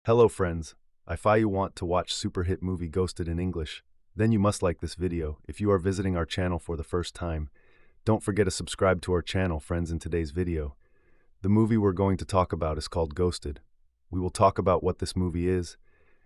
Hello friends, if you want to watch super hit movie Ghosted in English, then you must like this video. If you are visiting our channel for the first time, don't forget to subscribe to our channel, friends. In today's video, the movie we're going to talk about is called Ghosted. We will talk about what this movie is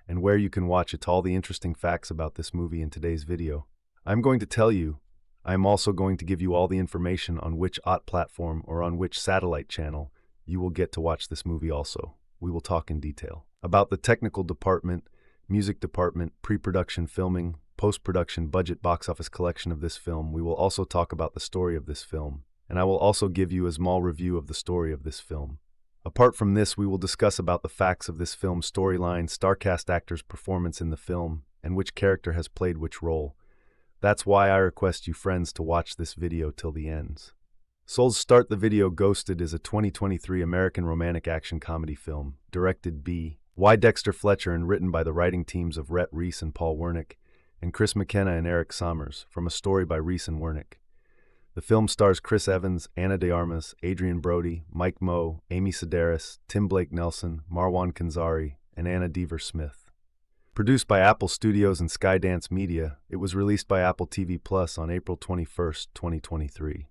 and where you can watch it, all the interesting facts about this movie in today's video. I'm going to tell you, I'm also going to give you all the information on which OTT platform or on which satellite channel you will get to watch this movie also. We will talk in detail about the technical department, music department, pre-production filming, post-production budget, box office collection of this film. We will also talk about the story of this film, and I will also give you a small review of the story of this film. Apart from this, we will discuss about the facts of this film's storyline, starcast actors' performance in the film, and which character has played which role. That's why I request you friends to watch this video till the ends. So let's start the video. Ghosted is a 2023 American romantic action comedy film, directed by Dexter, Fletcher, and written by the writing teams of Rhett, Reese, and Paul Wernick, and Chris McKenna and Eric Sommers, from a story by Reese and Wernick. The film stars Chris Evans, Ana de Armas, Adrien Brody, Mike Moe, Amy Sedaris, Tim Blake Nelson, Marwan Kenzari, and Anna Deaver Smith. Produced by Apple Studios and Skydance Media, it was released by Apple TV Plus on April 21, 2023.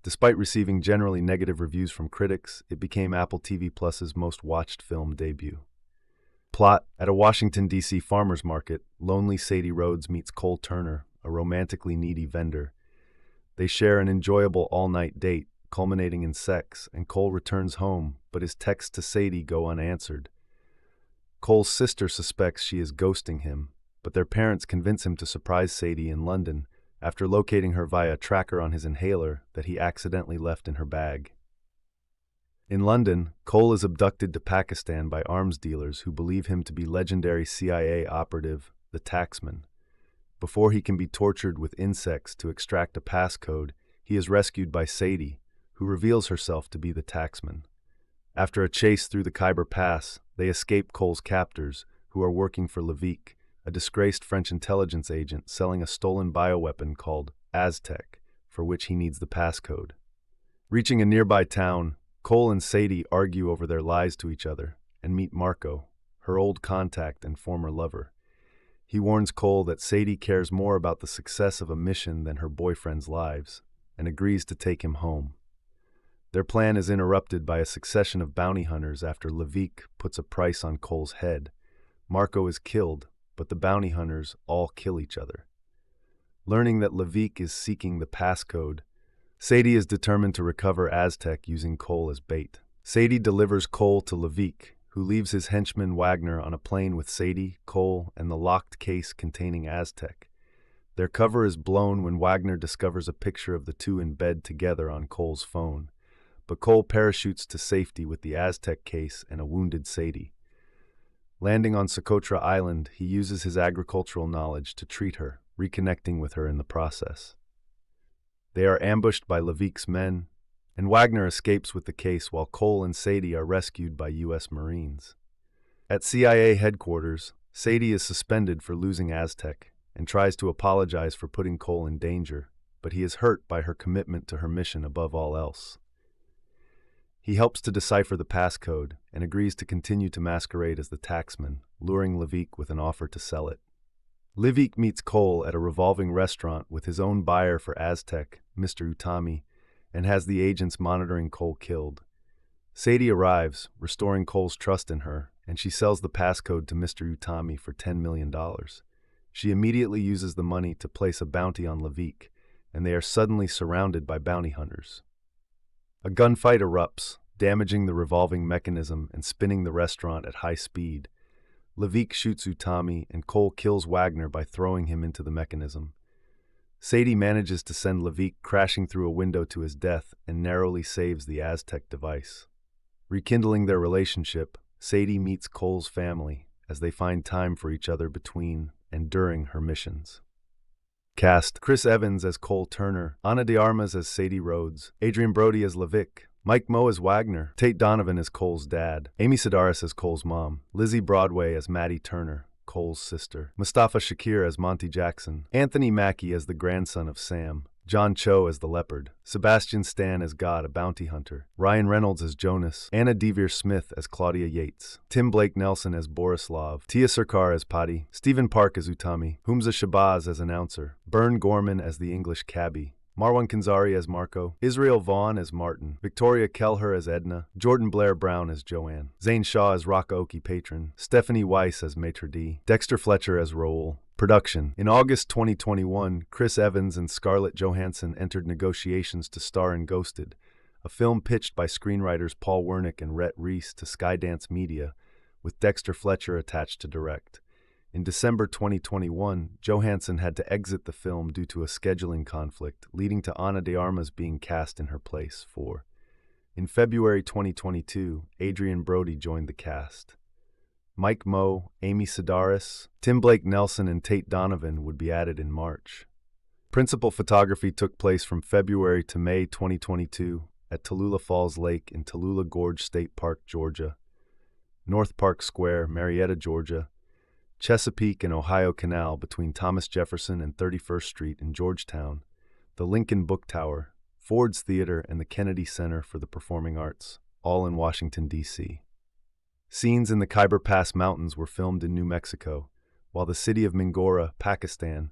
Despite receiving generally negative reviews from critics, it became Apple TV Plus's most watched film debut. Plot: at a Washington, D.C. farmer's market, lonely Sadie Rhodes meets Cole Turner, a romantically needy vendor. They share an enjoyable all-night date, culminating in sex, and Cole returns home, but his texts to Sadie go unanswered. Cole's sister suspects she is ghosting him, but their parents convince him to surprise Sadie in London after locating her via a tracker on his inhaler that he accidentally left in her bag. In London, Cole is abducted to Pakistan by arms dealers who believe him to be legendary CIA operative, the Taxman. Before he can be tortured with insects to extract a passcode, he is rescued by Sadie, who reveals herself to be the Taxman. After a chase through the Khyber Pass, they escape Cole's captors, who are working for Levique, a disgraced French intelligence agent selling a stolen bioweapon called Aztec, for which he needs the passcode. Reaching a nearby town, Cole and Sadie argue over their lies to each other and meet Marco, her old contact and former lover. He warns Cole that Sadie cares more about the success of a mission than her boyfriend's lives, and agrees to take him home. Their plan is interrupted by a succession of bounty hunters after Levique puts a price on Cole's head. Marco is killed, but the bounty hunters all kill each other. Learning that Levique is seeking the passcode, Sadie is determined to recover Aztec using Cole as bait. Sadie delivers Cole to Levique, who leaves his henchman Wagner on a plane with Sadie, Cole, and the locked case containing Aztec. Their cover is blown when Wagner discovers a picture of the two in bed together on Cole's phone, but Cole parachutes to safety with the Aztec case and a wounded Sadie. Landing on Socotra Island, he uses his agricultural knowledge to treat her, reconnecting with her in the process. They are ambushed by Levique's men, and Wagner escapes with the case while Cole and Sadie are rescued by U.S. Marines. At CIA headquarters, Sadie is suspended for losing Aztec and tries to apologize for putting Cole in danger, but he is hurt by her commitment to her mission above all else. He helps to decipher the passcode and agrees to continue to masquerade as the Taxman, luring Levique with an offer to sell it. Levique meets Cole at a revolving restaurant with his own buyer for Aztec, Mr. Utami, and has the agents monitoring Cole killed. Sadie arrives, restoring Cole's trust in her, and she sells the passcode to Mr. Utami for $10 million. She immediately uses the money to place a bounty on Levique, and they are suddenly surrounded by bounty hunters. A gunfight erupts, damaging the revolving mechanism and spinning the restaurant at high speed. Levique shoots Utami, and Cole kills Wagner by throwing him into the mechanism. Sadie manages to send Levique crashing through a window to his death and narrowly saves the Aztec device. Rekindling their relationship, Sadie meets Cole's family as they find time for each other between and during her missions. Cast: Chris Evans as Cole Turner, Ana de Armas as Sadie Rhodes, Adrien Brody as Levique, Mike Moe as Wagner, Tate Donovan as Cole's dad, Amy Sedaris as Cole's mom, Lizzie Broadway as Maddie Turner, Cole's sister, Mustafa Shakir as Monty Jackson, Anthony Mackie as the grandson of Sam, John Cho as the Leopard, Sebastian Stan as God, a bounty hunter, Ryan Reynolds as Jonas, Anna Deavere Smith as Claudia Yates, Tim Blake Nelson as Borislav, Tia Sarkar as Patti, Stephen Park as Utami, Humza Shabazz as announcer, Bern Gorman as the English cabbie, Marwan Kanzari as Marco, Israel Vaughn as Martin, Victoria Kelher as Edna, Jordan Blair Brown as Joanne, Zane Shaw as Rockaoki Patron, Stephanie Weiss as Maitre D, Dexter Fletcher as Raoul. Production. In August 2021, Chris Evans and Scarlett Johansson entered negotiations to star in Ghosted, a film pitched by screenwriters Paul Wernick and Rhett Reese to Skydance Media, with Dexter Fletcher attached to direct. In December 2021, Johansson had to exit the film due to a scheduling conflict, leading to Ana de Armas being cast in her place. In February 2022, Adrien Brody joined the cast. Mike Moe, Amy Sedaris, Tim Blake Nelson, and Tate Donovan would be added in March. Principal photography took place from February to May 2022 at Tallulah Falls Lake in Tallulah Gorge State Park, Georgia, North Park Square, Marietta, Georgia, Chesapeake and Ohio Canal between Thomas Jefferson and 31st Street in Georgetown, the Lincoln Book Tower, Ford's Theater, and the Kennedy Center for the Performing Arts, all in Washington, D.C. Scenes in the Khyber Pass Mountains were filmed in New Mexico, while the city of Mingora, Pakistan,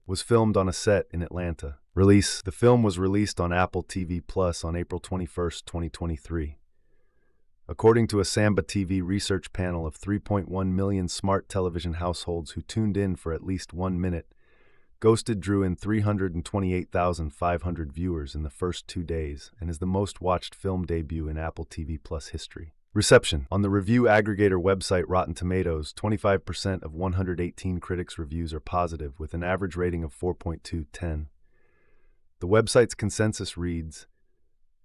was filmed on a set in Atlanta. Release. The film was released on Apple TV Plus on April 21, 2023. According to a Samba TV research panel of 3.1 million smart television households who tuned in for at least 1 minute, Ghosted drew in 328,500 viewers in the first 2 days and is the most watched film debut in Apple TV Plus history. Reception. On the review aggregator website Rotten Tomatoes, 25% of 118 critics' reviews are positive, with an average rating of 4.2/10. The website's consensus reads,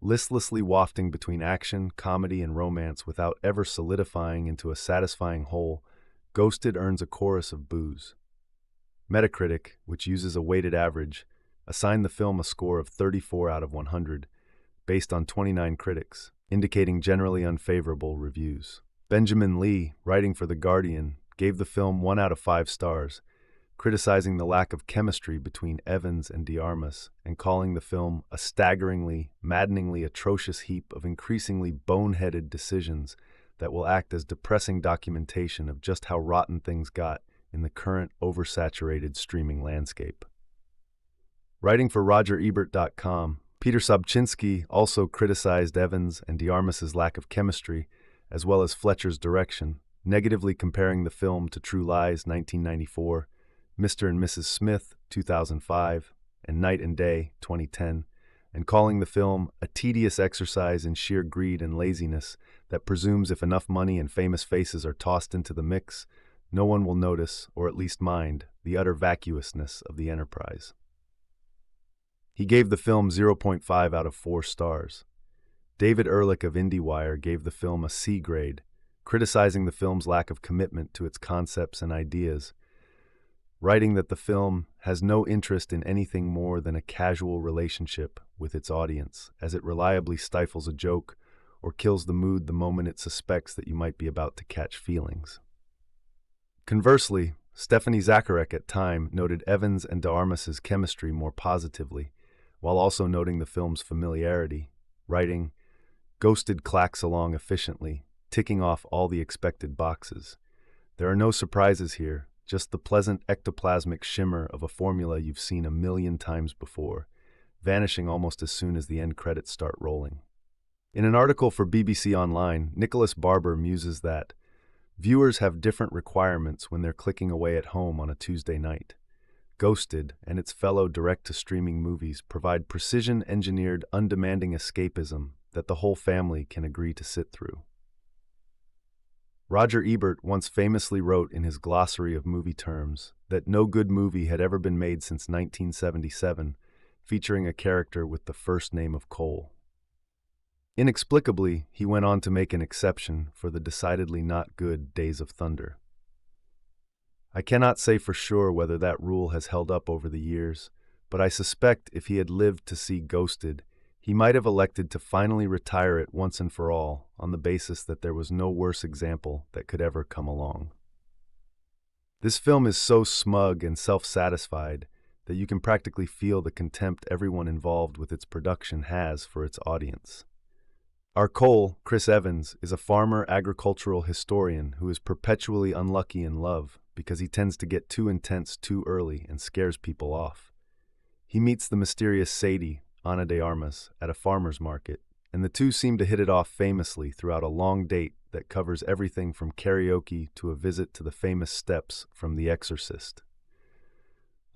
listlessly wafting between action, comedy, and romance without ever solidifying into a satisfying whole, Ghosted earns a chorus of boos. Metacritic, which uses a weighted average, assigned the film a score of 34 out of 100, based on 29 critics, indicating generally unfavorable reviews. Benjamin Lee, writing for The Guardian, gave the film 1 out of 5 stars, criticizing the lack of chemistry between Evans and de Armas and calling the film a staggeringly, maddeningly atrocious heap of increasingly boneheaded decisions that will act as depressing documentation of just how rotten things got in the current oversaturated streaming landscape. Writing for RogerEbert.com, Peter Sobczynski also criticized Evans and de Armas's lack of chemistry, as well as Fletcher's direction, negatively comparing the film to True Lies, 1994, Mr. and Mrs. Smith, 2005, and Night and Day, 2010, and calling the film a tedious exercise in sheer greed and laziness that presumes if enough money and famous faces are tossed into the mix, no one will notice, or at least mind, the utter vacuousness of the enterprise. He gave the film 0.5 out of 4 stars. David Ehrlich of IndieWire gave the film a C grade, criticizing the film's lack of commitment to its concepts and ideas, writing that the film has no interest in anything more than a casual relationship with its audience, as it reliably stifles a joke or kills the mood the moment it suspects that you might be about to catch feelings. Conversely, Stephanie Zacharek at Time noted Evans and de Armas's chemistry more positively, while also noting the film's familiarity, writing, "Ghosted clacks along efficiently, ticking off all the expected boxes. There are no surprises here, just the pleasant ectoplasmic shimmer of a formula you've seen 1,000,000 times before, vanishing almost as soon as the end credits start rolling." In an article for BBC Online, Nicholas Barber muses that viewers have different requirements when they're clicking away at home on a Tuesday night. Ghosted and its fellow direct-to-streaming movies provide precision-engineered, undemanding escapism that the whole family can agree to sit through. Roger Ebert once famously wrote in his glossary of movie terms that no good movie had ever been made since 1977, featuring a character with the first name of Cole. Inexplicably, he went on to make an exception for the decidedly not good Days of Thunder. I cannot say for sure whether that rule has held up over the years, but I suspect if he had lived to see Ghosted, he might have elected to finally retire it once and for all on the basis that there was no worse example that could ever come along. This film is so smug and self-satisfied that you can practically feel the contempt everyone involved with its production has for its audience. Our Cole, Chris Evans, is a farmer agricultural historian who is perpetually unlucky in love because he tends to get too intense too early and scares people off. He meets the mysterious Sadie, Ana de Armas, at a farmer's market, and the two seem to hit it off famously throughout a long date that covers everything from karaoke to a visit to the famous steps from The Exorcist.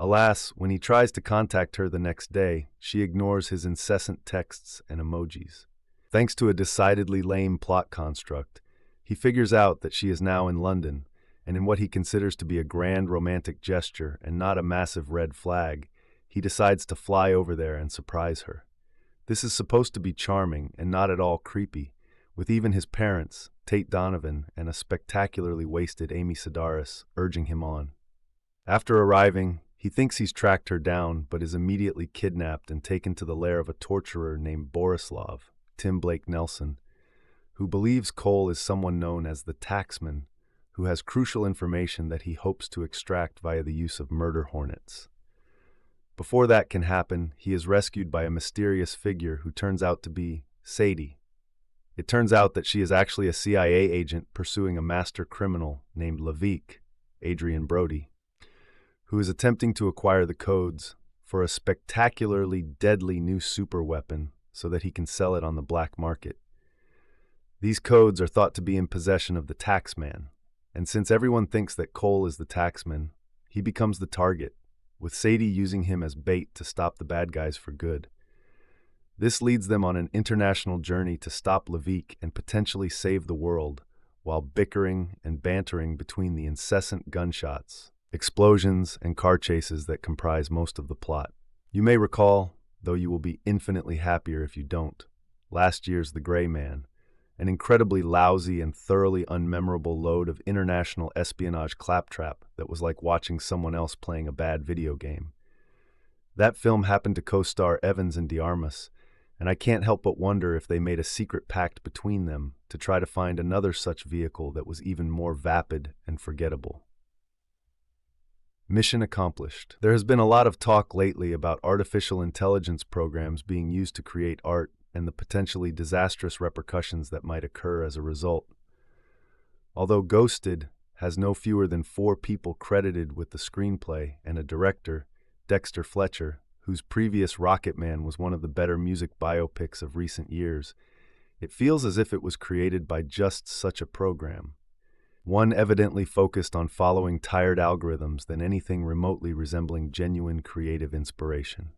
Alas, when he tries to contact her the next day, she ignores his incessant texts and emojis. Thanks to a decidedly lame plot construct, he figures out that she is now in London, and in what he considers to be a grand romantic gesture and not a massive red flag, he decides to fly over there and surprise her. This is supposed to be charming and not at all creepy, with even his parents, Tate Donovan, and a spectacularly wasted Amy Sedaris urging him on. After arriving, he thinks he's tracked her down, but is immediately kidnapped and taken to the lair of a torturer named Borislav, Tim Blake Nelson, who believes Cole is someone known as the Taxman, who has crucial information that he hopes to extract via the use of murder hornets. Before that can happen, he is rescued by a mysterious figure who turns out to be Sadie. It turns out that she is actually a CIA agent pursuing a master criminal named Levique, Adrien Brody, who is attempting to acquire the codes for a spectacularly deadly new superweapon so that he can sell it on the black market. These codes are thought to be in possession of the Taxman, and since everyone thinks that Cole is the Taxman, he becomes the target, with Sadie using him as bait to stop the bad guys for good. This leads them on an international journey to stop Levique and potentially save the world, while bickering and bantering between the incessant gunshots, explosions, and car chases that comprise most of the plot. You may recall, though you will be infinitely happier if you don't, last year's The Gray Man, an incredibly lousy and thoroughly unmemorable load of international espionage claptrap that was like watching someone else playing a bad video game. That film happened to co-star Evans and de Armas, and I can't help but wonder if they made a secret pact between them to try to find another such vehicle that was even more vapid and forgettable. Mission accomplished. There has been a lot of talk lately about artificial intelligence programs being used to create art and the potentially disastrous repercussions that might occur as a result. Although Ghosted has no fewer than 4 people credited with the screenplay and a director, Dexter Fletcher, whose previous Rocket Man was one of the better music biopics of recent years, it feels as if it was created by just such a program. One evidently focused on following tired algorithms than anything remotely resembling genuine creative inspiration.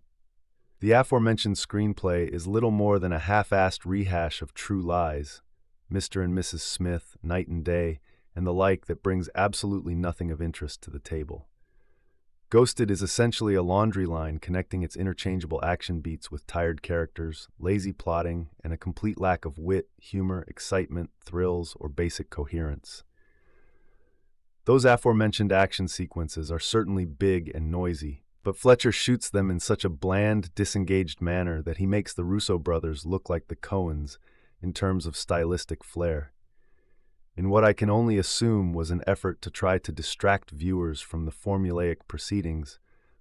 The aforementioned screenplay is little more than a half-assed rehash of True Lies, Mr. and Mrs. Smith, Night and Day, and the like that brings absolutely nothing of interest to the table. Ghosted is essentially a laundry line connecting its interchangeable action beats with tired characters, lazy plotting, and a complete lack of wit, humor, excitement, thrills, or basic coherence. Those aforementioned action sequences are certainly big and noisy, but Fletcher shoots them in such a bland, disengaged manner that he makes the Russo brothers look like the Coens in terms of stylistic flair. In what I can only assume was an effort to try to distract viewers from the formulaic proceedings,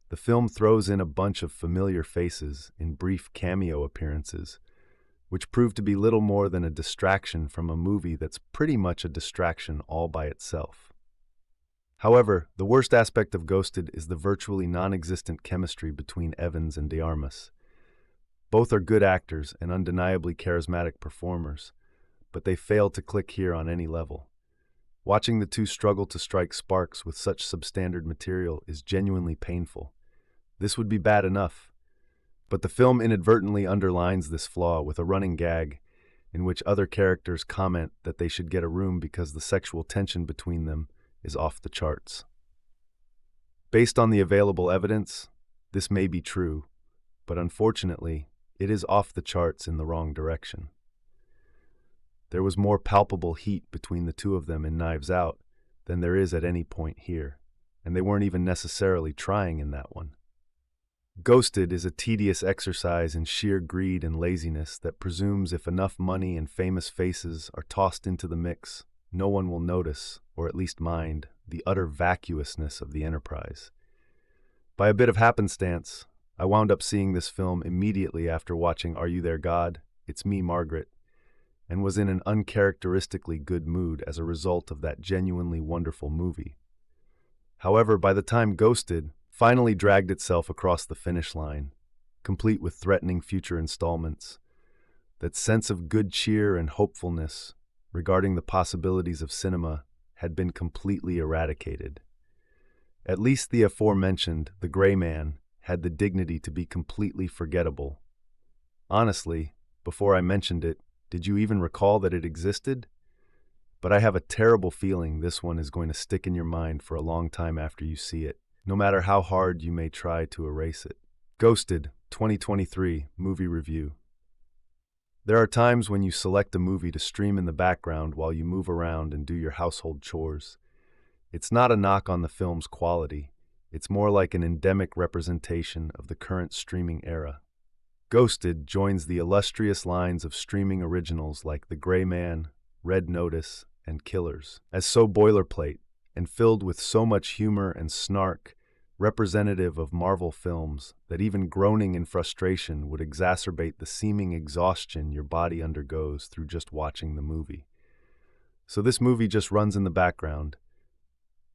the film throws in a bunch of familiar faces in brief cameo appearances, which proved to be little more than a distraction from a movie that's pretty much a distraction all by itself. However, the worst aspect of Ghosted is the virtually non-existent chemistry between Evans and de Armas. Both are good actors and undeniably charismatic performers, but they fail to click here on any level. Watching the two struggle to strike sparks with such substandard material is genuinely painful. This would be bad enough, but the film inadvertently underlines this flaw with a running gag in which other characters comment that they should get a room because the sexual tension between them is off the charts. Based on the available evidence, this may be true, but unfortunately, it is off the charts in the wrong direction. There was more palpable heat between the two of them in Knives Out than there is at any point here, and they weren't even necessarily trying in that one. Ghosted is a tedious exercise in sheer greed and laziness that presumes if enough money and famous faces are tossed into the mix, no one will notice, or at least mind, the utter vacuousness of the enterprise. By a bit of happenstance, I wound up seeing this film immediately after watching Are You There, God? It's Me, Margaret, and was in an uncharacteristically good mood as a result of that genuinely wonderful movie. However, by the time Ghosted finally dragged itself across the finish line, complete with threatening future installments, that sense of good cheer and hopefulness regarding the possibilities of cinema had been completely eradicated. At least the aforementioned The Gray Man had the dignity to be completely forgettable. Honestly, before I mentioned it, did you even recall that it existed? But I have a terrible feeling this one is going to stick in your mind for a long time after you see it, no matter how hard you may try to erase it. Ghosted, 2023, Movie Review. There are times when you select a movie to stream in the background while you move around and do your household chores. It's not a knock on the film's quality. It's more like an endemic representation of the current streaming era. Ghosted joins the illustrious lines of streaming originals like The Gray Man, Red Notice, and Killers, as so boilerplate and filled with so much humor and snark, representative of Marvel films, that even groaning in frustration would exacerbate the seeming exhaustion your body undergoes through just watching the movie. So this movie just runs in the background.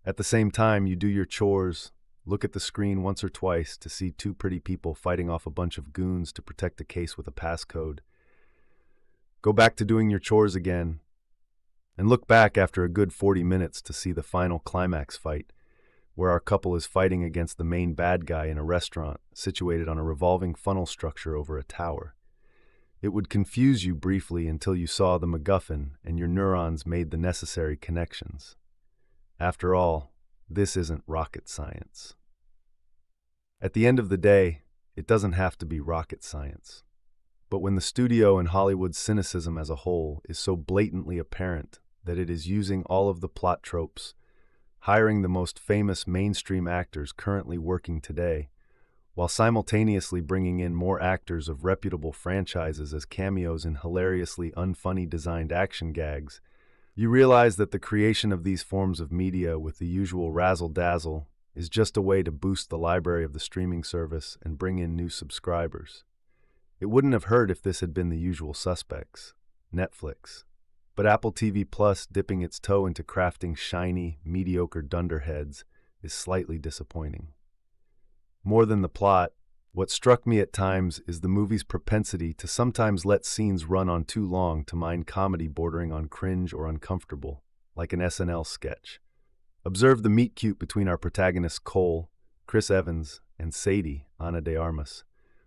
At the same time, you do your chores, look at the screen once or twice to see two pretty people fighting off a bunch of goons to protect a case with a passcode. Go back to doing your chores again, and look back after a good 40 minutes to see the final climax fight, where our couple is fighting against the main bad guy in a restaurant situated on a revolving funnel structure over a tower. It would confuse you briefly until you saw the MacGuffin and your neurons made the necessary connections. After all, this isn't rocket science. At the end of the day, it doesn't have to be rocket science. But when the studio and Hollywood's cynicism as a whole is so blatantly apparent that it is using all of the plot tropes, hiring the most famous mainstream actors currently working today, while simultaneously bringing in more actors of reputable franchises as cameos in hilariously unfunny designed action gags, you realize that the creation of these forms of media with the usual razzle-dazzle is just a way to boost the library of the streaming service and bring in new subscribers. It wouldn't have hurt if this had been the usual suspects, Netflix. But Apple TV Plus dipping its toe into crafting shiny, mediocre dunderheads is slightly disappointing. More than the plot, what struck me at times is the movie's propensity to sometimes let scenes run on too long to mind comedy bordering on cringe or uncomfortable, like an SNL sketch. Observe the meet-cute between our protagonists Cole, Chris Evans, and Sadie, Ana de Armas,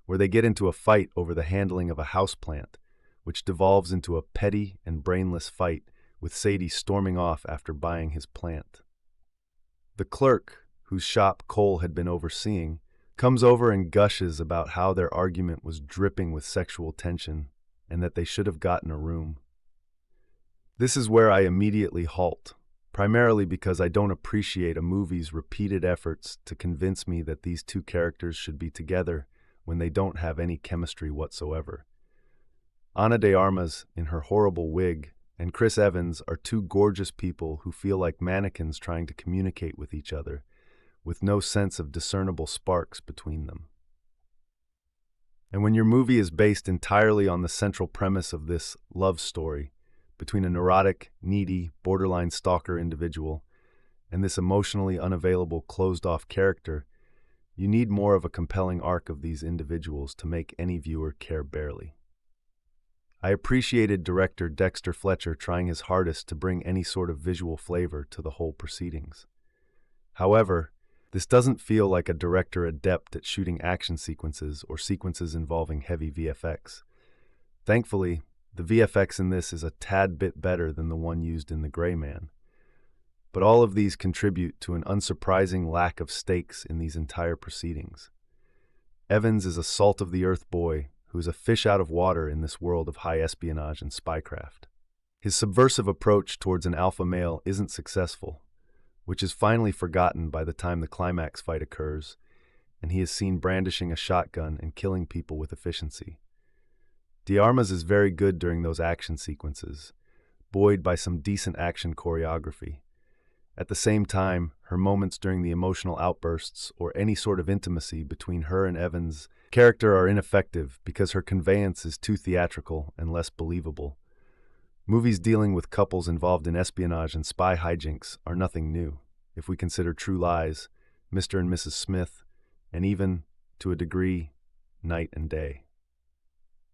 where they get into a fight over the handling of a houseplant, which devolves into a petty and brainless fight with Sadie storming off after buying his plant. The clerk, whose shop Cole had been overseeing, comes over and gushes about how their argument was dripping with sexual tension and that they should have gotten a room. This is where I immediately halt, primarily because I don't appreciate a movie's repeated efforts to convince me that these two characters should be together when they don't have any chemistry whatsoever. Ana de Armas, in her horrible wig, and Chris Evans are two gorgeous people who feel like mannequins trying to communicate with each other, with no sense of discernible sparks between them. And when your movie is based entirely on the central premise of this love story between a neurotic, needy, borderline stalker individual and this emotionally unavailable, closed-off character, you need more of a compelling arc of these individuals to make any viewer care barely. I appreciated director Dexter Fletcher trying his hardest to bring any sort of visual flavor to the whole proceedings. However, this doesn't feel like a director adept at shooting action sequences or sequences involving heavy VFX. Thankfully, the VFX in this is a tad bit better than the one used in The Gray Man. But all of these contribute to an unsurprising lack of stakes in these entire proceedings. Evans is a salt-of-the-earth boy who is a fish out of water in this world of high espionage and spycraft. His subversive approach towards an alpha male isn't successful, which is finally forgotten by the time the climax fight occurs, and he is seen brandishing a shotgun and killing people with efficiency. De Armas is very good during those action sequences, buoyed by some decent action choreography, At the same time, her moments during the emotional outbursts or any sort of intimacy between her and Evans' character are ineffective because her conveyance is too theatrical and less believable. Movies dealing with couples involved in espionage and spy hijinks are nothing new, if we consider True Lies, Mr. and Mrs. Smith, and even, to a degree, Night and Day.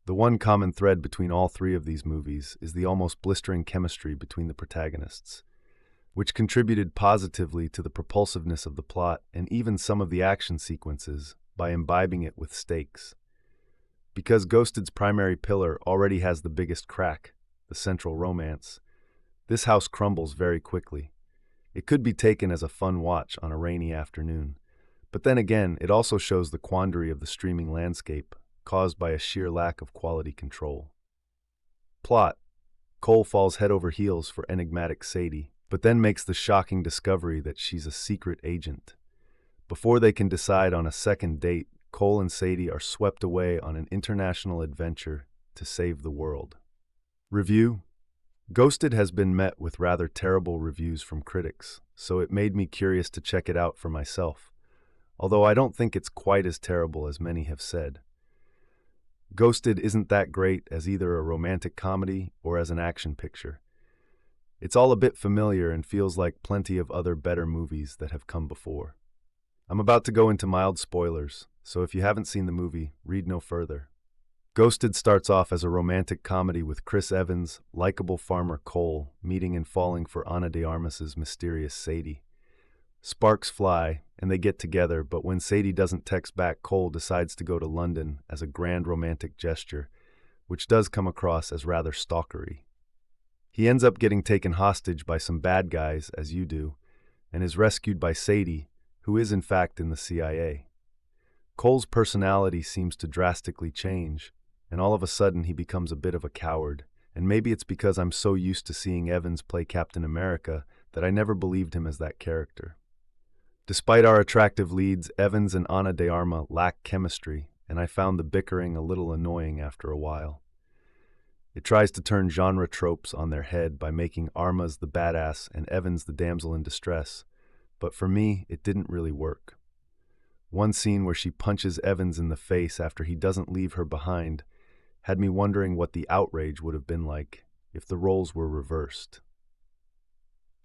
The one common thread between all three of these movies is the almost blistering chemistry between the protagonists, which contributed positively to the propulsiveness of the plot and even some of the action sequences by imbibing it with stakes. Because Ghosted's primary pillar already has the biggest crack, the central romance, this house crumbles very quickly. It could be taken as a fun watch on a rainy afternoon, but then again, it also shows the quandary of the streaming landscape caused by a sheer lack of quality control. Plot: Cole falls head over heels for enigmatic Sadie, but then makes the shocking discovery that she's a secret agent. Before they can decide on a second date, Cole and Sadie are swept away on an international adventure to save the world. Review: Ghosted has been met with rather terrible reviews from critics, so it made me curious to check it out for myself, although I don't think it's quite as terrible as many have said. Ghosted isn't that great as either a romantic comedy or as an action picture. It's all a bit familiar and feels like plenty of other better movies that have come before. I'm about to go into mild spoilers, so if you haven't seen the movie, read no further. Ghosted starts off as a romantic comedy with Chris Evans, likable farmer Cole, meeting and falling for Ana de Armas's mysterious Sadie. Sparks fly, and they get together, but when Sadie doesn't text back, Cole decides to go to London as a grand romantic gesture, which does come across as rather stalkery. He ends up getting taken hostage by some bad guys, as you do, and is rescued by Sadie, who is in fact in the CIA. Cole's personality seems to drastically change, and all of a sudden he becomes a bit of a coward, and maybe it's because I'm so used to seeing Evans play Captain America that I never believed him as that character. Despite our attractive leads, Evans and Ana de Armas lack chemistry, and I found the bickering a little annoying after a while. It tries to turn genre tropes on their head by making Armas the badass and Evans the damsel in distress, but for me, it didn't really work. One scene where she punches Evans in the face after he doesn't leave her behind had me wondering what the outrage would have been like if the roles were reversed.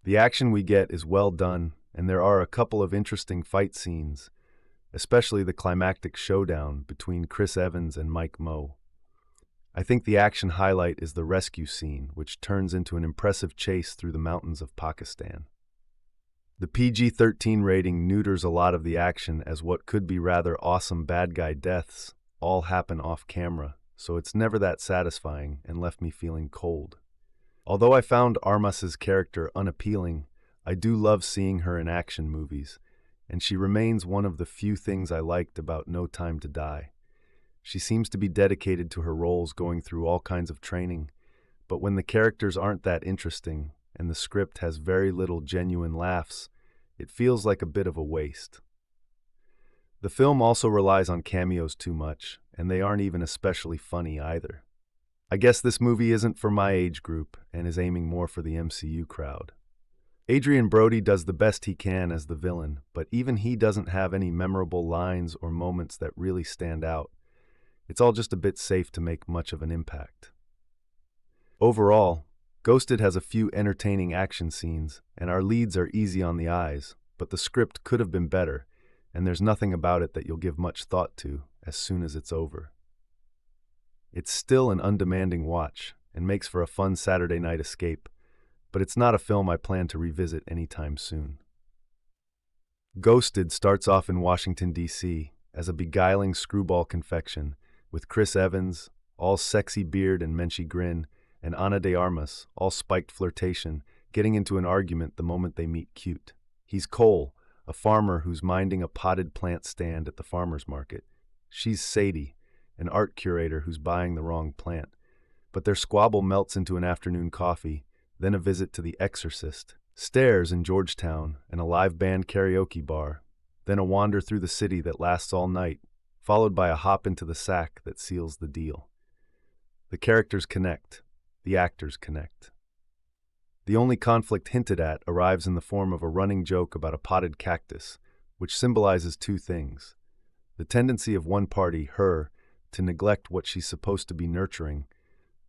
The action we get is well done, and there are a couple of interesting fight scenes, especially the climactic showdown between Chris Evans and Mike Moe. I think the action highlight is the rescue scene, which turns into an impressive chase through the mountains of Pakistan. The PG-13 rating neuters a lot of the action, as what could be rather awesome bad guy deaths all happen off camera, so it's never that satisfying and left me feeling cold. Although I found Armas's character unappealing, I do love seeing her in action movies, and she remains one of the few things I liked about No Time to Die. She seems to be dedicated to her roles, going through all kinds of training, but when the characters aren't that interesting and the script has very little genuine laughs, it feels like a bit of a waste. The film also relies on cameos too much, and they aren't even especially funny either. I guess this movie isn't for my age group and is aiming more for the MCU crowd. Adrien Brody does the best he can as the villain, but even he doesn't have any memorable lines or moments that really stand out. It's all just a bit safe to make much of an impact. Overall, Ghosted has a few entertaining action scenes, and our leads are easy on the eyes, but the script could have been better, and there's nothing about it that you'll give much thought to as soon as it's over. It's still an undemanding watch, and makes for a fun Saturday night escape, but it's not a film I plan to revisit anytime soon. Ghosted starts off in Washington, D.C., as a beguiling screwball confection, with Chris Evans, all sexy beard and menschy grin, and Ana de Armas, all spiked flirtation, getting into an argument the moment they meet cute. He's Cole, a farmer who's minding a potted plant stand at the farmer's market. She's Sadie, an art curator who's buying the wrong plant. But their squabble melts into an afternoon coffee, then a visit to the Exorcist, stairs in Georgetown, and a live band karaoke bar, then a wander through the city that lasts all night, followed by a hop into the sack that seals the deal. The characters connect. The actors connect. The only conflict hinted at arrives in the form of a running joke about a potted cactus, which symbolizes two things: the tendency of one party, her, to neglect what she's supposed to be nurturing.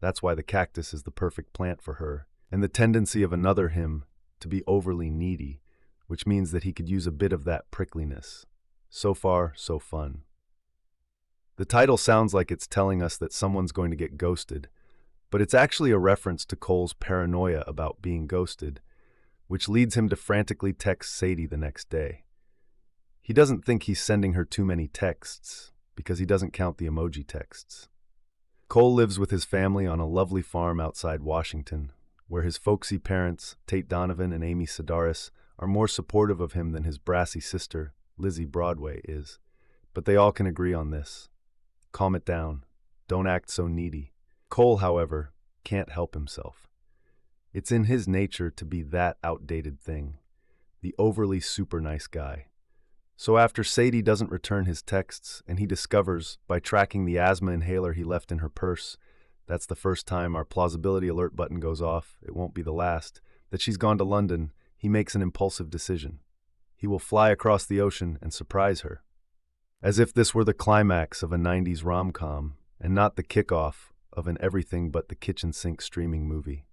That's why the cactus is the perfect plant for her. And the tendency of another, him, to be overly needy, which means that he could use a bit of that prickliness. So far, so fun. The title sounds like it's telling us that someone's going to get ghosted, but it's actually a reference to Cole's paranoia about being ghosted, which leads him to frantically text Sadie the next day. He doesn't think he's sending her too many texts, because he doesn't count the emoji texts. Cole lives with his family on a lovely farm outside Washington, where his folksy parents, Tate Donovan and Amy Sedaris, are more supportive of him than his brassy sister, Lizzie Broadway, is. But they all can agree on this: calm it down. Don't act so needy. Cole, however, can't help himself. It's in his nature to be that outdated thing, the overly super nice guy. So after Sadie doesn't return his texts, and he discovers, by tracking the asthma inhaler he left in her purse — that's the first time our plausibility alert button goes off, it won't be the last — that she's gone to London, he makes an impulsive decision. He will fly across the ocean and surprise her. As if this were the climax of a 90s rom-com, and not the kickoff of an everything but the kitchen sink streaming movie.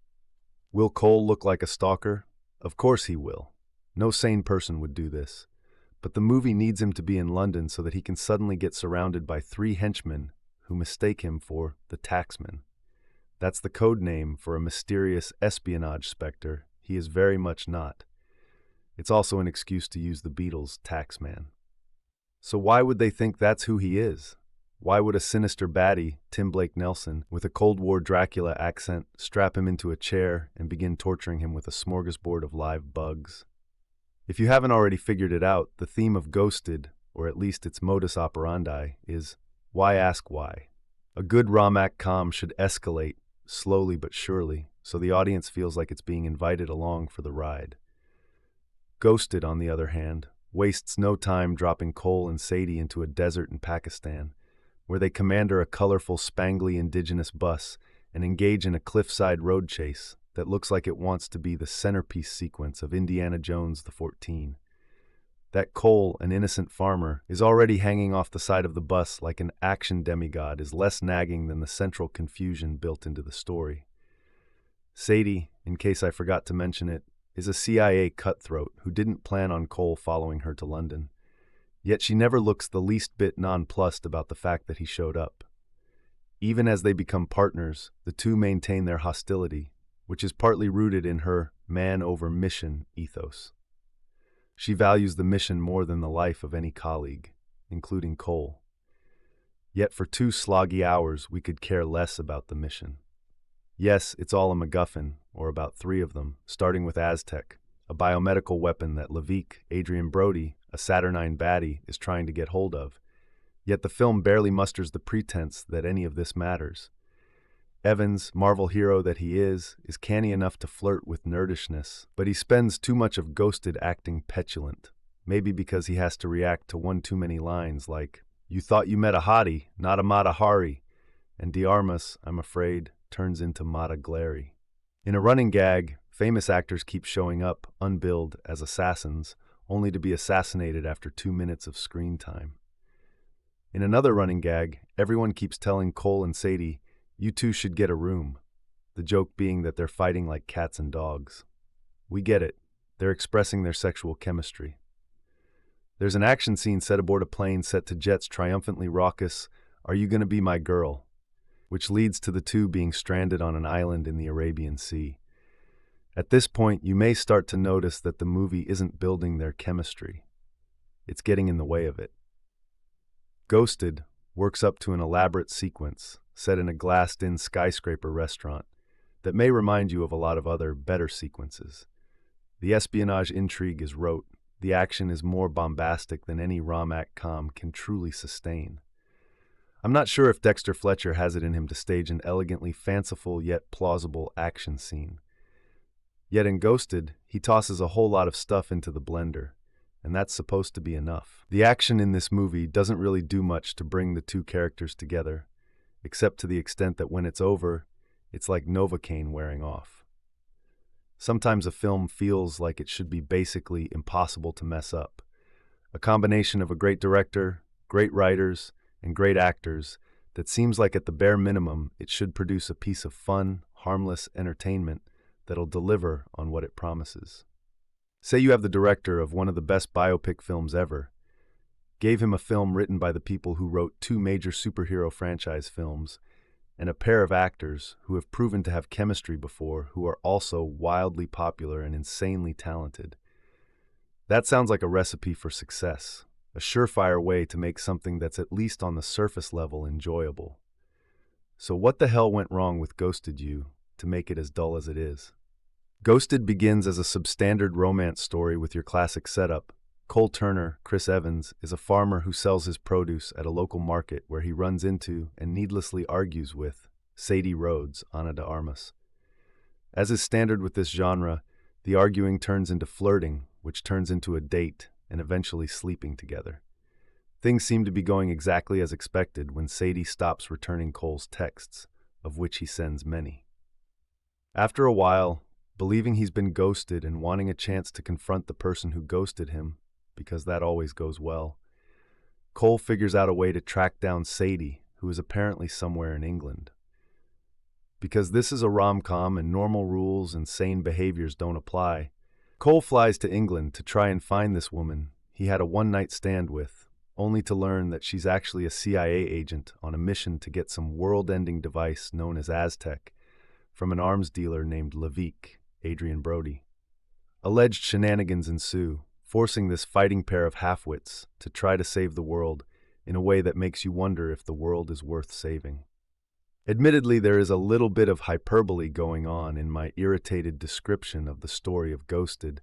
Will Cole look like a stalker? Of course he will. No sane person would do this. But the movie needs him to be in London so that he can suddenly get surrounded by 3 henchmen who mistake him for the Taxman. That's the code name for a mysterious espionage specter he is very much not. It's also an excuse to use the Beatles' Taxman. So why would they think that's who he is? Why would a sinister baddie, Tim Blake Nelson, with a Cold War Dracula accent, strap him into a chair and begin torturing him with a smorgasbord of live bugs? If you haven't already figured it out, the theme of Ghosted, or at least its modus operandi, is why ask why? A good rom-com should escalate, slowly but surely, so the audience feels like it's being invited along for the ride. Ghosted, on the other hand, wastes no time dropping Cole and Sadie into a desert in Pakistan, where they commander a colorful, spangly indigenous bus and engage in a cliffside road chase that looks like it wants to be the centerpiece sequence of Indiana Jones the 14. That Cole, an innocent farmer, is already hanging off the side of the bus like an action demigod is less nagging than the central confusion built into the story. Sadie, in case I forgot to mention it, is a CIA cutthroat who didn't plan on Cole following her to London. Yet she never looks the least bit nonplussed about the fact that he showed up. Even as they become partners, the two maintain their hostility, which is partly rooted in her man-over-mission ethos. She values the mission more than the life of any colleague, including Cole. Yet for 2 sloggy hours, we could care less about the mission. Yes, it's all a MacGuffin, or about 3 of them, starting with Aztec, a biomedical weapon that Levique, Adrien Brody, a Saturnine baddie, is trying to get hold of. Yet the film barely musters the pretense that any of this matters. Evans, Marvel hero that he is canny enough to flirt with nerdishness, but he spends too much of Ghosted acting petulant, maybe because he has to react to one too many lines like, "You thought you met a hottie, not a Mata Hari," and Armas, I'm afraid, turns into Mata Glary. In a running gag, famous actors keep showing up, unbilled, as assassins, only to be assassinated after 2 minutes of screen time. In another running gag, everyone keeps telling Cole and Sadie, "You two should get a room," the joke being that they're fighting like cats and dogs. We get it. They're expressing their sexual chemistry. There's an action scene set aboard a plane set to Jet's triumphantly raucous, "Are you gonna be my girl?" which leads to the two being stranded on an island in the Arabian Sea. At this point, you may start to notice that the movie isn't building their chemistry. It's getting in the way of it. Ghosted works up to an elaborate sequence set in a glassed-in skyscraper restaurant that may remind you of a lot of other better sequences. The espionage intrigue is rote. The action is more bombastic than any rom-com can truly sustain. I'm not sure if Dexter Fletcher has it in him to stage an elegantly fanciful yet plausible action scene. Yet in Ghosted, he tosses a whole lot of stuff into the blender, and that's supposed to be enough. The action in this movie doesn't really do much to bring the two characters together, except to the extent that when it's over, it's like Novocaine wearing off. Sometimes a film feels like it should be basically impossible to mess up. A combination of a great director, great writers, and great actors that seems like at the bare minimum it should produce a piece of fun, harmless entertainment that'll deliver on what it promises. Say you have the director of one of the best biopic films ever, gave him a film written by the people who wrote two major superhero franchise films, and a pair of actors who have proven to have chemistry before who are also wildly popular and insanely talented. That sounds like a recipe for success, a surefire way to make something that's at least on the surface level enjoyable. So what the hell went wrong with Ghosted You to make it as dull as it is? Ghosted begins as a substandard romance story with your classic setup. Cole Turner, Chris Evans, is a farmer who sells his produce at a local market where he runs into and needlessly argues with Sadie Rhodes, Ana de Armas. As is standard with this genre, the arguing turns into flirting, which turns into a date and eventually sleeping together. Things seem to be going exactly as expected when Sadie stops returning Cole's texts, of which he sends many. After a while, believing he's been ghosted and wanting a chance to confront the person who ghosted him, because that always goes well, Cole figures out a way to track down Sadie, who is apparently somewhere in England. Because this is a rom-com and normal rules and sane behaviors don't apply, Cole flies to England to try and find this woman he had a one-night stand with, only to learn that she's actually a CIA agent on a mission to get some world-ending device known as Aztec from an arms dealer named Levique, Adrien Brody. Alleged shenanigans ensue, forcing this fighting pair of half-wits to try to save the world in a way that makes you wonder if the world is worth saving. Admittedly, there is a little bit of hyperbole going on in my irritated description of the story of Ghosted,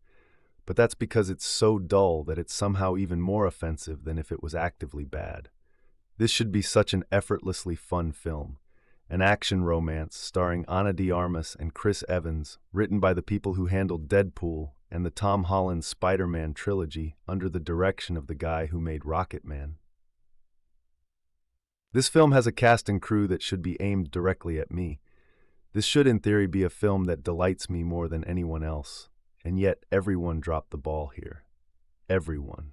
but that's because it's so dull that it's somehow even more offensive than if it was actively bad. This should be such an effortlessly fun film, an action romance starring Ana de Armas and Chris Evans, written by the people who handled Deadpool and the Tom Holland Spider-Man trilogy under the direction of the guy who made Rocket Man. This film has a cast and crew that should be aimed directly at me. This should in theory be a film that delights me more than anyone else, and yet everyone dropped the ball here. Everyone.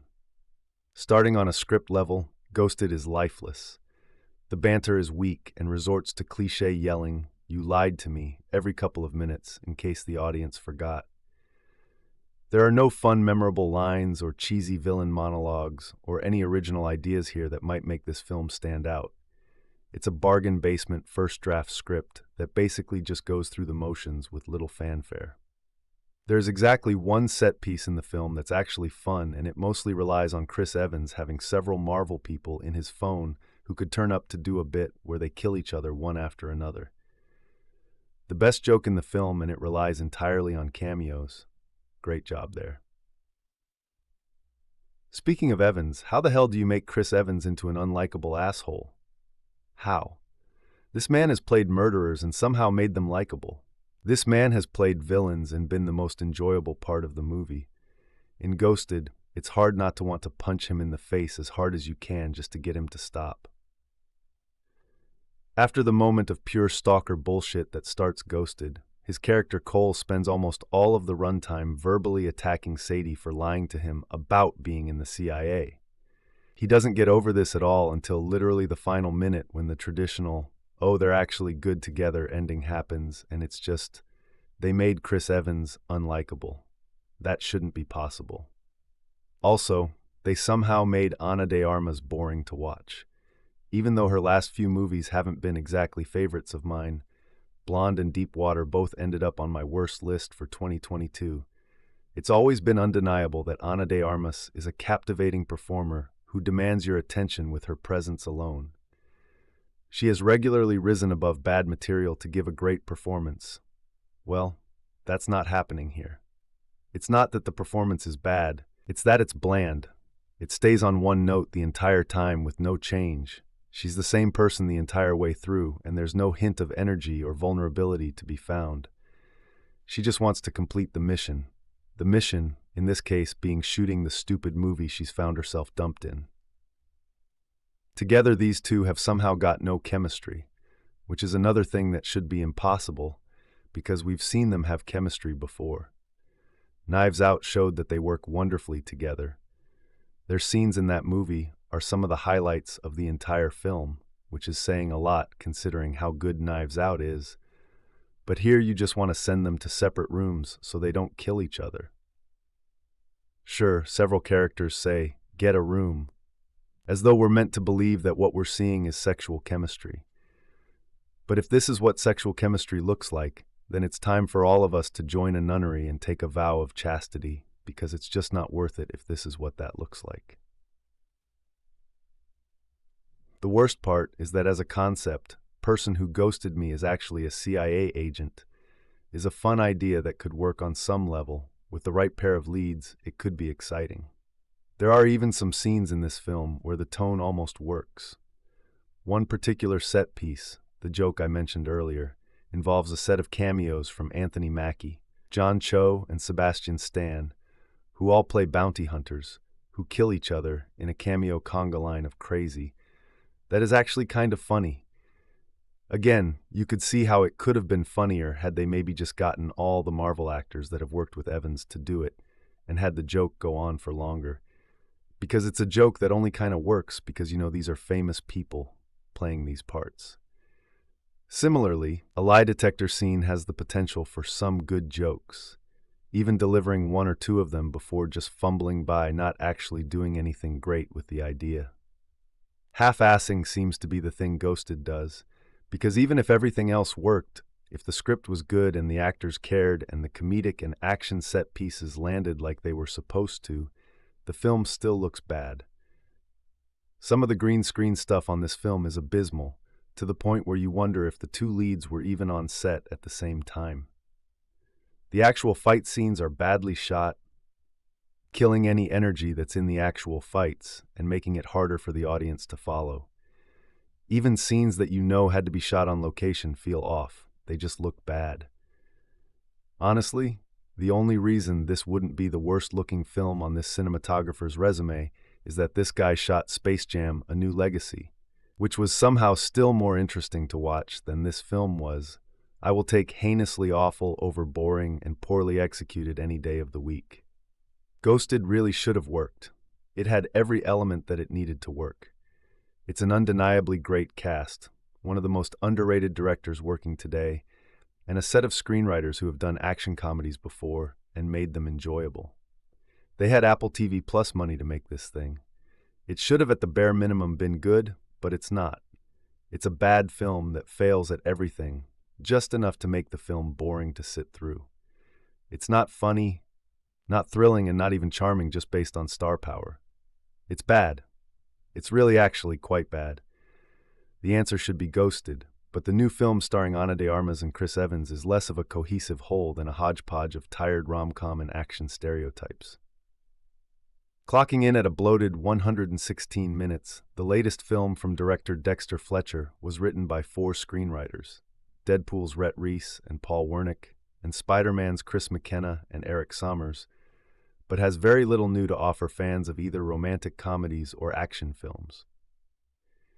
Starting on a script level, Ghosted is lifeless. The banter is weak and resorts to cliché yelling, "You lied to me," every couple of minutes in case the audience forgot. There are no fun, memorable lines or cheesy villain monologues or any original ideas here that might make this film stand out. It's a bargain basement first draft script that basically just goes through the motions with little fanfare. There's exactly one set piece in the film that's actually fun, and it mostly relies on Chris Evans having several Marvel people in his phone who could turn up to do a bit where they kill each other one after another. The best joke in the film, and it relies entirely on cameos. Great job there. Speaking of Evans, how the hell do you make Chris Evans into an unlikable asshole? How? This man has played murderers and somehow made them likable. This man has played villains and been the most enjoyable part of the movie. In Ghosted, it's hard not to want to punch him in the face as hard as you can just to get him to stop. After the moment of pure stalker bullshit that starts Ghosted, his character Cole spends almost all of the runtime verbally attacking Sadie for lying to him about being in the CIA. He doesn't get over this at all until literally the final minute when the traditional, "oh, they're actually good together" ending happens, and it's just, they made Chris Evans unlikable. That shouldn't be possible. Also, they somehow made Ana de Armas boring to watch. Even though her last few movies haven't been exactly favorites of mine, Blonde and Deepwater both ended up on my worst list for 2022. It's always been undeniable that Ana de Armas is a captivating performer who demands your attention with her presence alone. She has regularly risen above bad material to give a great performance. Well, that's not happening here. It's not that the performance is bad, it's that it's bland. It stays on one note the entire time with no change. She's the same person the entire way through, and there's no hint of energy or vulnerability to be found. She just wants to complete the mission. The mission, in this case, being shooting the stupid movie she's found herself dumped in. Together, these two have somehow got no chemistry, which is another thing that should be impossible, because we've seen them have chemistry before. Knives Out showed that they work wonderfully together. Their scenes in that movie are some of the highlights of the entire film, which is saying a lot considering how good Knives Out is. But here you just want to send them to separate rooms so they don't kill each other. Sure, several characters say, "Get a room," as though we're meant to believe that what we're seeing is sexual chemistry. But if this is what sexual chemistry looks like, then it's time for all of us to join a nunnery and take a vow of chastity, because it's just not worth it if this is what that looks like. The worst part is that as a concept, Person Who Ghosted Me is actually a CIA agent is a fun idea that could work on some level. With the right pair of leads, it could be exciting. There are even some scenes in this film where the tone almost works. One particular set piece, the joke I mentioned earlier, involves a set of cameos from Anthony Mackie, John Cho, and Sebastian Stan, who all play bounty hunters, who kill each other in a cameo conga line of crazy. That is actually kind of funny. Again, you could see how it could have been funnier had they maybe just gotten all the Marvel actors that have worked with Evans to do it, and had the joke go on for longer. Because it's a joke that only kind of works because, these are famous people playing these parts. Similarly, a lie detector scene has the potential for some good jokes, even delivering one or two of them before just fumbling by, not actually doing anything great with the idea. Half-assing seems to be the thing Ghosted does, because even if everything else worked, if the script was good and the actors cared and the comedic and action set pieces landed like they were supposed to, the film still looks bad. Some of the green screen stuff on this film is abysmal, to the point where you wonder if the two leads were even on set at the same time. The actual fight scenes are badly shot, killing any energy that's in the actual fights and making it harder for the audience to follow. Even scenes that had to be shot on location feel off. They just look bad. Honestly, the only reason this wouldn't be the worst-looking film on this cinematographer's resume is that this guy shot Space Jam: A New Legacy, which was somehow still more interesting to watch than this film was. I will take heinously awful over boring and poorly executed any day of the week. Ghosted really should have worked. It had every element that it needed to work. It's an undeniably great cast, one of the most underrated directors working today, and a set of screenwriters who have done action comedies before and made them enjoyable. They had Apple TV Plus money to make this thing. It should have at the bare minimum been good, but it's not. It's a bad film that fails at everything, just enough to make the film boring to sit through. It's not funny, not thrilling, and not even charming just based on star power. It's bad. It's really actually quite bad. The answer should be Ghosted, but the new film starring Ana de Armas and Chris Evans is less of a cohesive whole than a hodgepodge of tired rom-com and action stereotypes. Clocking in at a bloated 116 minutes, the latest film from director Dexter Fletcher was written by 4 screenwriters: Deadpool's Rhett Reese and Paul Wernick, and Spider-Man's Chris McKenna and Eric Sommers, but has very little new to offer fans of either romantic comedies or action films.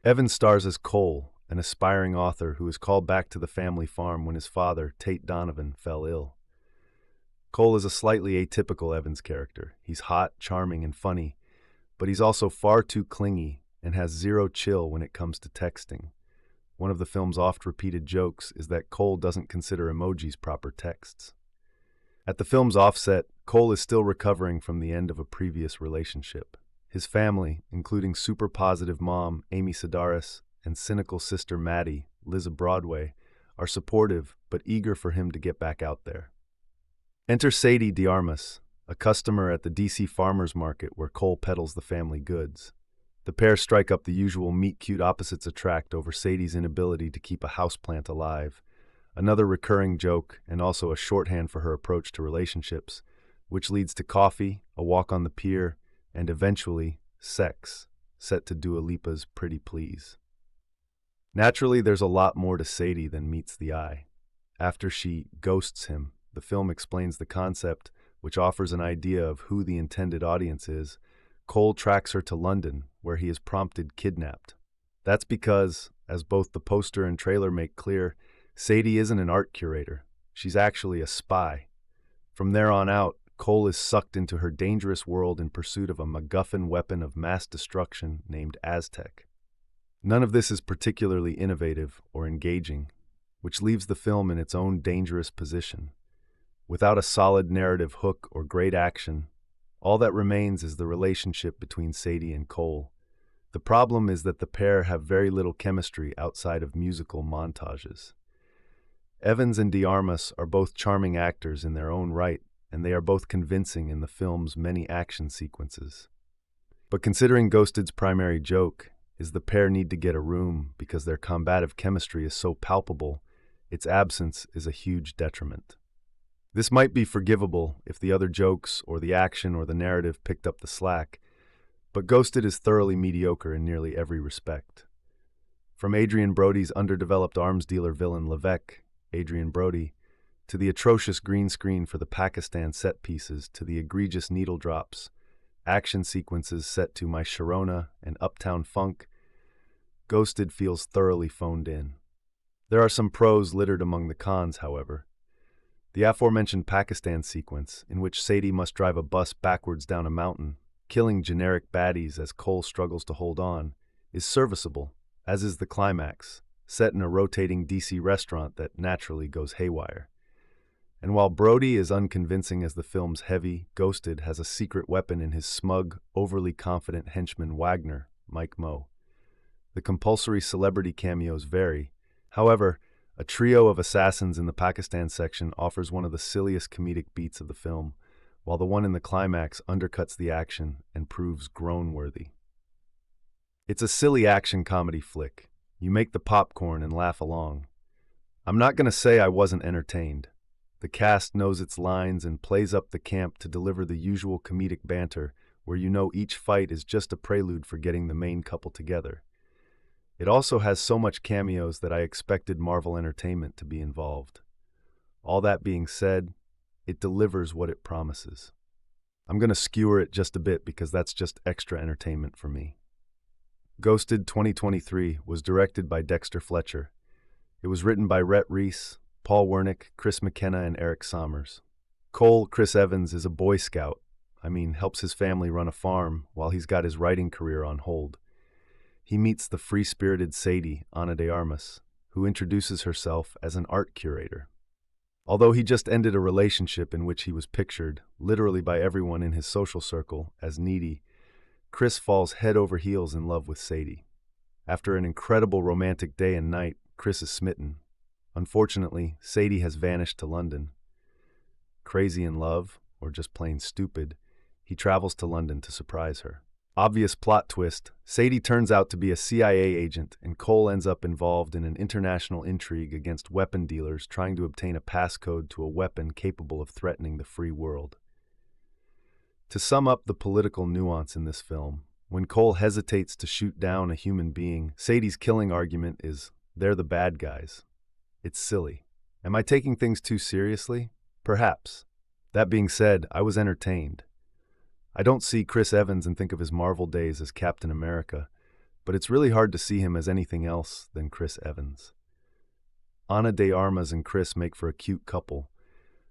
Evans stars as Cole, an aspiring author who is called back to the family farm when his father, Tate Donovan, fell ill. Cole is a slightly atypical Evans character. He's hot, charming, and funny, but he's also far too clingy and has zero chill when it comes to texting. One of the film's oft-repeated jokes is that Cole doesn't consider emojis proper texts. At the film's offset, Cole is still recovering from the end of a previous relationship. His family, including super positive mom Amy Sedaris and cynical sister Maddie, Liz of Broadway, are supportive but eager for him to get back out there. Enter Sadie de Armas, a customer at the DC Farmers Market where Cole peddles the family goods. The pair strike up the usual meet-cute opposites attract over Sadie's inability to keep a houseplant alive, another recurring joke and also a shorthand for her approach to relationships, which leads to coffee, a walk on the pier, and eventually, sex, set to Dua Lipa's Pretty Please. Naturally, there's a lot more to Sadie than meets the eye. After she ghosts him, the film explains the concept, which offers an idea of who the intended audience is. Cole tracks her to London, where he is prompted kidnapped. That's because, as both the poster and trailer make clear, Sadie isn't an art curator. She's actually a spy. From there on out, Cole is sucked into her dangerous world in pursuit of a MacGuffin weapon of mass destruction named Aztec. None of this is particularly innovative or engaging, which leaves the film in its own dangerous position. Without a solid narrative hook or great action, all that remains is the relationship between Sadie and Cole. The problem is that the pair have very little chemistry outside of musical montages. Evans and Armas are both charming actors in their own right, and they are both convincing in the film's many action sequences. But considering Ghosted's primary joke is the pair need to get a room because their combative chemistry is so palpable, its absence is a huge detriment. This might be forgivable if the other jokes or the action or the narrative picked up the slack, but Ghosted is thoroughly mediocre in nearly every respect. From Adrien Brody's underdeveloped arms dealer villain Levesque, Adrien Brody, to the atrocious green screen for the Pakistan set pieces, to the egregious needle drops, action sequences set to My Sharona and Uptown Funk, Ghosted feels thoroughly phoned in. There are some pros littered among the cons, however. The aforementioned Pakistan sequence, in which Sadie must drive a bus backwards down a mountain, killing generic baddies as Cole struggles to hold on, is serviceable, as is the climax, set in a rotating DC restaurant that naturally goes haywire. And while Brody is unconvincing as the film's heavy, Ghosted has a secret weapon in his smug, overly confident henchman Wagner, Mike Moe. The compulsory celebrity cameos vary. However, a trio of assassins in the Pakistan section offers one of the silliest comedic beats of the film, while the one in the climax undercuts the action and proves groan-worthy. It's a silly action comedy flick. You make the popcorn and laugh along. I'm not going to say I wasn't entertained. The cast knows its lines and plays up the camp to deliver the usual comedic banter where you know each fight is just a prelude for getting the main couple together. It also has so much cameos that I expected Marvel Entertainment to be involved. All that being said, it delivers what it promises. I'm going to skewer it just a bit because that's just extra entertainment for me. Ghosted 2023 was directed by Dexter Fletcher. It was written by Rhett, Reese, Paul Wernick, Chris McKenna, and Eric Sommers. Cole, Chris Evans, is a Boy Scout. Helps his family run a farm while he's got his writing career on hold. He meets the free-spirited Sadie, Ana de Armas, who introduces herself as an art curator. Although he just ended a relationship in which he was pictured, literally by everyone in his social circle, as needy, Chris falls head over heels in love with Sadie. After an incredible romantic day and night, Chris is smitten. Unfortunately, Sadie has vanished to London. Crazy in love, or just plain stupid, he travels to London to surprise her. Obvious plot twist, Sadie turns out to be a CIA agent and Cole ends up involved in an international intrigue against weapon dealers trying to obtain a passcode to a weapon capable of threatening the free world. To sum up the political nuance in this film, when Cole hesitates to shoot down a human being, Sadie's killing argument is, they're the bad guys. It's silly. Am I taking things too seriously? Perhaps. That being said, I was entertained. I don't see Chris Evans and think of his Marvel days as Captain America, but it's really hard to see him as anything else than Chris Evans. Ana de Armas and Chris make for a cute couple,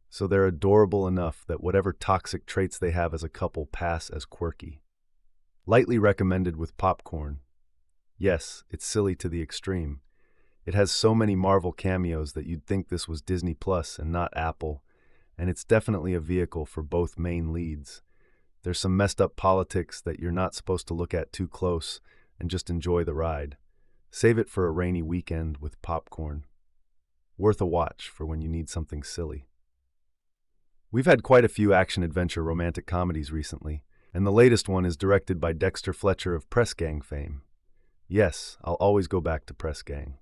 so they're adorable enough that whatever toxic traits they have as a couple pass as quirky. Lightly recommended with popcorn. Yes, it's silly to the extreme. It has so many Marvel cameos that you'd think this was Disney Plus and not Apple, and it's definitely a vehicle for both main leads. There's some messed up politics that you're not supposed to look at too close and just enjoy the ride. Save it for a rainy weekend with popcorn. Worth a watch for when you need something silly. We've had quite a few action-adventure romantic comedies recently, and the latest one is directed by Dexter Fletcher of Press Gang fame. Yes, I'll always go back to Press Gang.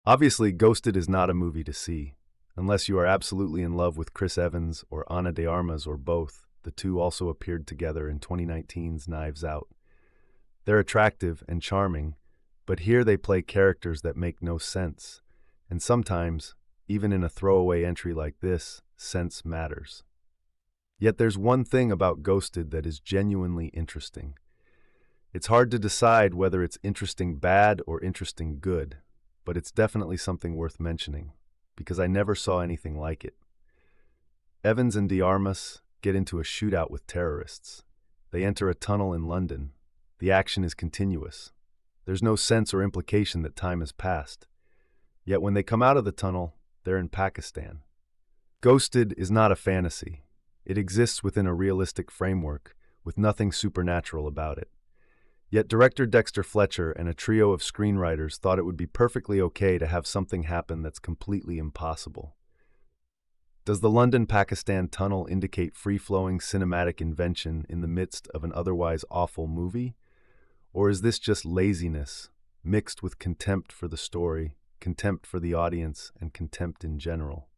Obviously, Ghosted is not a movie to see, unless you are absolutely in love with Chris Evans or Ana de Armas or both. The two also appeared together in 2019's Knives Out. They're attractive and charming, but here they play characters that make no sense. And sometimes, even in a throwaway entry like this, sense matters. Yet there's one thing about Ghosted that is genuinely interesting. It's hard to decide whether it's interesting bad or interesting good, but it's definitely something worth mentioning, because I never saw anything like it. Evans and de Armas get into a shootout with terrorists. They enter a tunnel in London. The action is continuous. There's no sense or implication that time has passed. Yet when they come out of the tunnel, they're in Pakistan. Ghosted is not a fantasy. It exists within a realistic framework, with nothing supernatural about it. Yet director Dexter Fletcher and a trio of screenwriters thought it would be perfectly okay to have something happen that's completely impossible. Does the London-Pakistan tunnel indicate free-flowing cinematic invention in the midst of an otherwise awful movie? Or is this just laziness, mixed with contempt for the story, contempt for the audience, and contempt in general?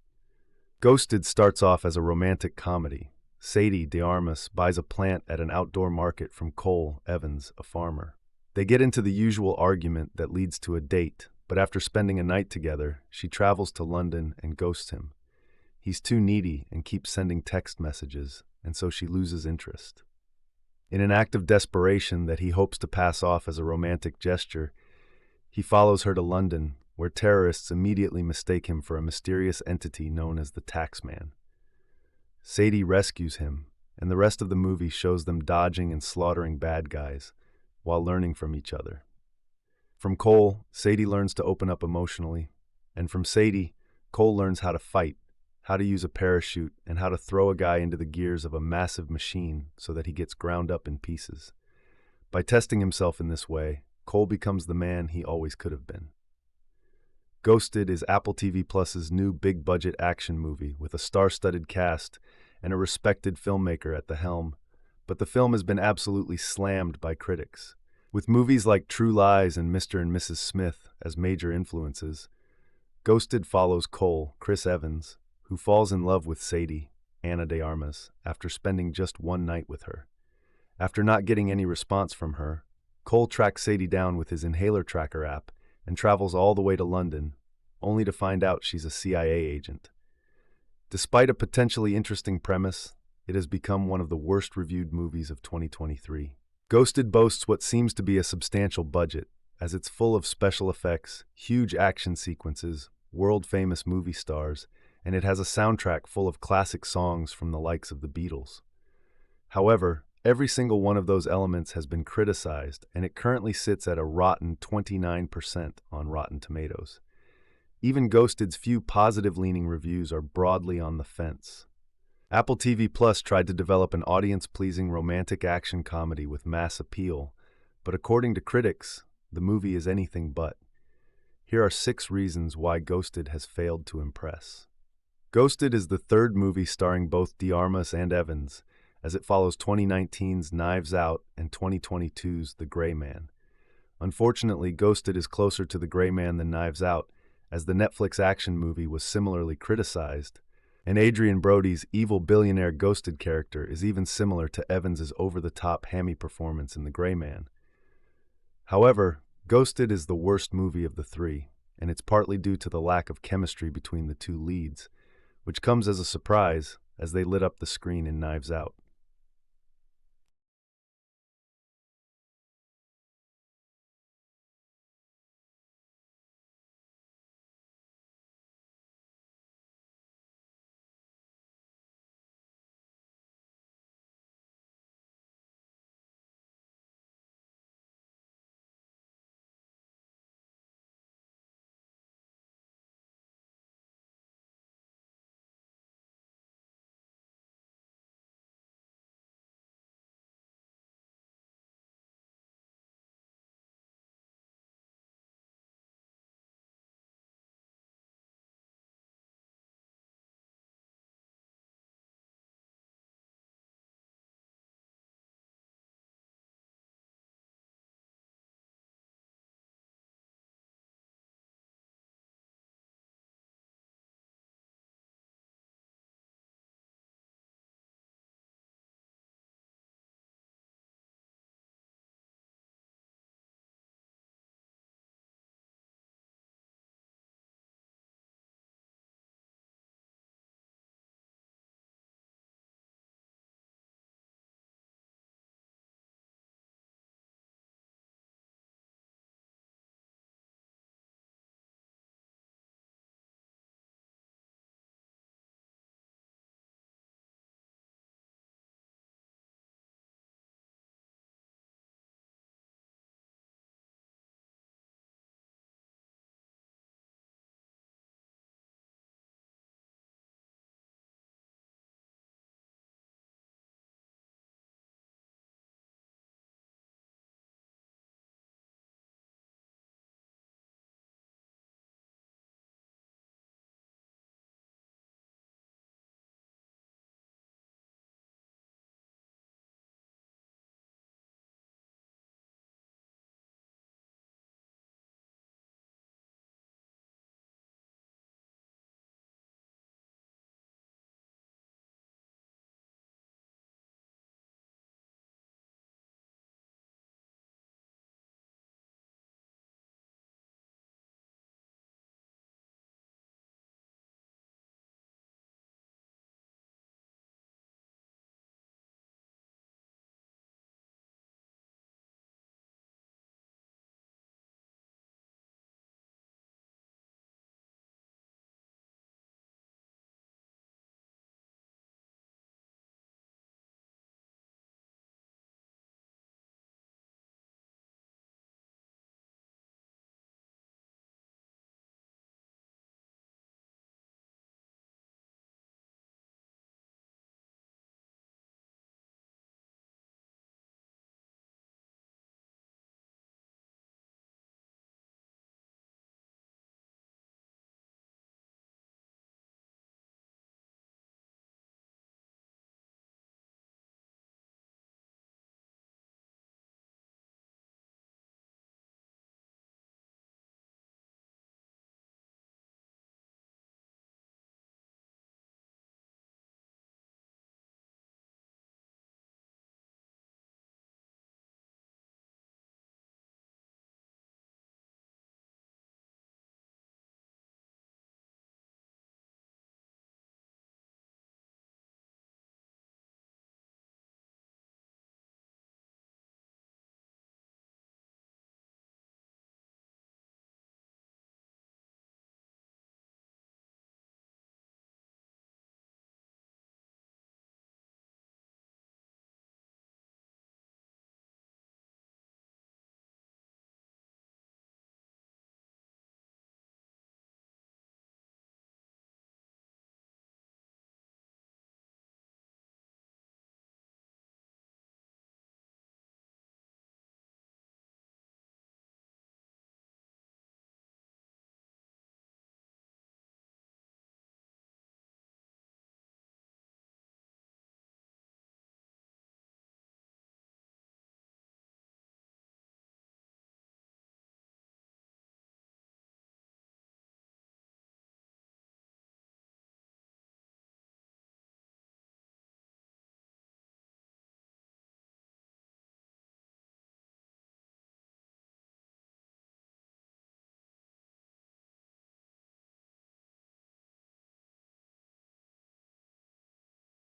Ghosted starts off as a romantic comedy. Sadie de Armas buys a plant at an outdoor market from Cole Evans, a farmer. They get into the usual argument that leads to a date, but after spending a night together, she travels to London and ghosts him. He's too needy and keeps sending text messages, and so she loses interest. In an act of desperation that he hopes to pass off as a romantic gesture, he follows her to London, where terrorists immediately mistake him for a mysterious entity known as the Taxman. Sadie rescues him, and the rest of the movie shows them dodging and slaughtering bad guys, while learning from each other. From Cole, Sadie learns to open up emotionally, and from Sadie, Cole learns how to fight, how to use a parachute, and how to throw a guy into the gears of a massive machine so that he gets ground up in pieces. By testing himself in this way, Cole becomes the man he always could have been. Ghosted is Apple TV Plus's new big-budget action movie with a star-studded cast and a respected filmmaker at the helm, but the film has been absolutely slammed by critics. With movies like True Lies and Mr. and Mrs. Smith as major influences, Ghosted follows Cole, Chris Evans, who falls in love with Sadie, Ana de Armas, after spending just one night with her. After not getting any response from her, Cole tracks Sadie down with his inhaler tracker app and travels all the way to London, only to find out she's a CIA agent. Despite a potentially interesting premise, it has become one of the worst-reviewed movies of 2023. Ghosted boasts what seems to be a substantial budget, as it's full of special effects, huge action sequences, world-famous movie stars, and it has a soundtrack full of classic songs from the likes of the Beatles. However, every single one of those elements has been criticized, and it currently sits at a rotten 29% on Rotten Tomatoes. Even Ghosted's few positive-leaning reviews are broadly on the fence. Apple TV Plus tried to develop an audience-pleasing romantic action comedy with mass appeal, but according to critics, the movie is anything but. Here are 6 reasons why Ghosted has failed to impress. Ghosted is the third movie starring both de Armas and Evans, as it follows 2019's Knives Out and 2022's The Gray Man. Unfortunately, Ghosted is closer to The Gray Man than Knives Out, as the Netflix action movie was similarly criticized, and Adrien Brody's evil billionaire Ghosted character is even similar to Evans's over-the-top hammy performance in The Gray Man. However, Ghosted is the worst movie of the 3, and it's partly due to the lack of chemistry between the 2 leads, which comes as a surprise as they lit up the screen in Knives Out.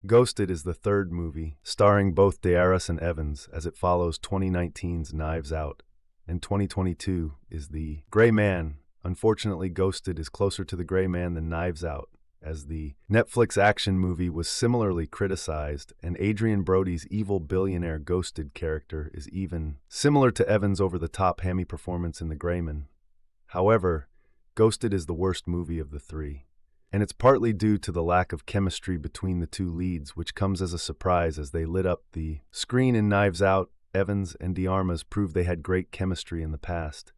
Ghosted is the third movie, starring both Armas and Evans, as it follows 2019's Knives Out, and 2022 is The Gray Man. Unfortunately, Ghosted is closer to The Gray Man than Knives Out, as the Netflix action movie was similarly criticized, and Adrien Brody's evil billionaire Ghosted character is even similar to Evans' over-the-top hammy performance in The Gray Man. However, Ghosted is the worst movie of the three. And it's partly due to the lack of chemistry between the two leads, which comes as a surprise as they lit up the screen in Knives Out. Evans and Armas proved they had great chemistry in the past,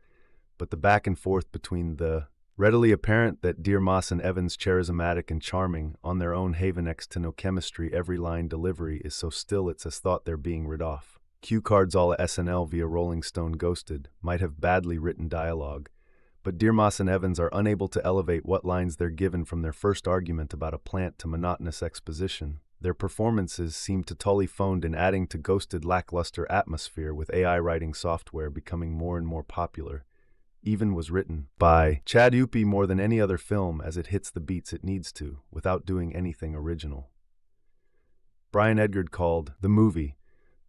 but the back and forth between the readily apparent that Armas and Evans charismatic and charming on their own have next to no chemistry. Every line delivery is so still it's as thought they're being rid off. Cue cards all SNL via Rolling Stone. Ghosted might have badly written dialogue, but Armas and Evans are unable to elevate what lines they're given from their first argument about a plant to monotonous exposition. Their performances seem totally phoned, and adding to Ghosted lackluster atmosphere with AI writing software becoming more and more popular. Even was written by Chad Uppy more than any other film, as it hits the beats it needs to, without doing anything original. Brian Edgard called the movie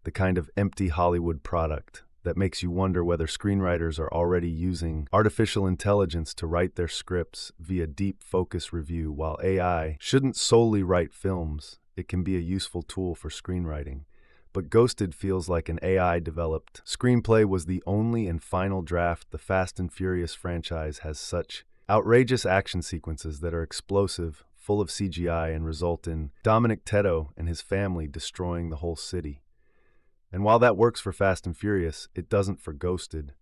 the kind of empty Hollywood product that makes you wonder whether screenwriters are already using artificial intelligence to write their scripts via deep focus review. While AI shouldn't solely write films, it can be a useful tool for screenwriting. But Ghosted feels like an AI-developed screenplay was the only and final draft. The Fast and Furious franchise has such outrageous action sequences that are explosive, full of CGI, and result in Dominic Toretto and his family destroying the whole city. And while that works for Fast and Furious, it doesn't for Ghosted,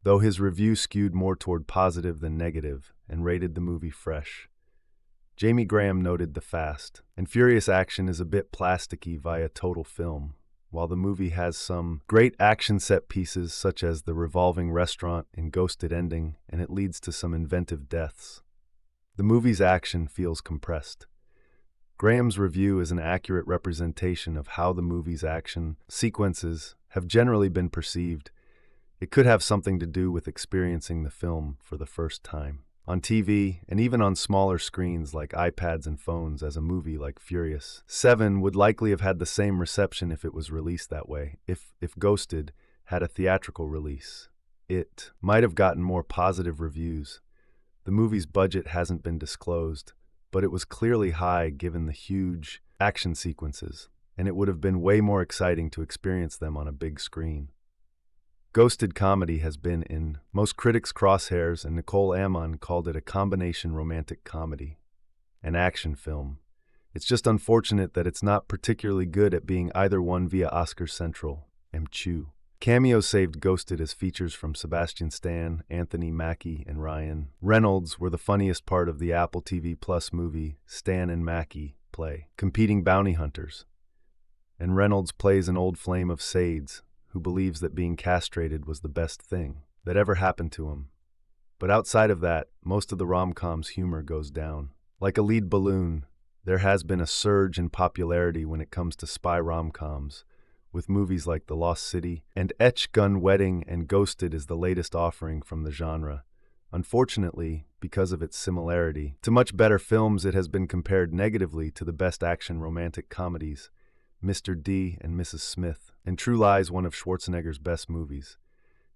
though his review skewed more toward positive than negative and rated the movie fresh. Jamie Graham noted the Fast and Furious action is a bit plasticky via total film, while the movie has some great action set pieces such as the revolving restaurant and Ghosted ending, and it leads to some inventive deaths. The movie's action feels compressed. Graham's review is an accurate representation of how the movie's action sequences have generally been perceived. It could have something to do with experiencing the film for the first time on TV, and even on smaller screens like iPads and phones, as a movie like Furious 7 would likely have had the same reception if it was released that way. If Ghosted had a theatrical release, it might have gotten more positive reviews. The movie's budget hasn't been disclosed, but it was clearly high given the huge action sequences, and it would have been way more exciting to experience them on a big screen. Ghosted comedy has been in most critics' crosshairs, and Nicole Ammon called it a combination romantic comedy and action film. It's just unfortunate that it's not particularly good at being either one via Oscar Central. M2. Cameos saved Ghosted, as features from Sebastian Stan, Anthony Mackie, and Ryan Reynolds were the funniest part of the Apple TV Plus movie. Stan and Mackie play competing bounty hunters, and Reynolds plays an old flame of Sades who believes that being castrated was the best thing that ever happened to him. But outside of that, most of the rom-com's humor goes down. Like a lead balloon, there has been a surge in popularity when it comes to spy rom-coms, with movies like The Lost City and Etch Gun Wedding, and Ghosted is the latest offering from the genre. Unfortunately, because of its similarity to much better films, it has been compared negatively to the best action romantic comedies, Mr. D and Mrs. Smith, and True Lies, one of Schwarzenegger's best movies.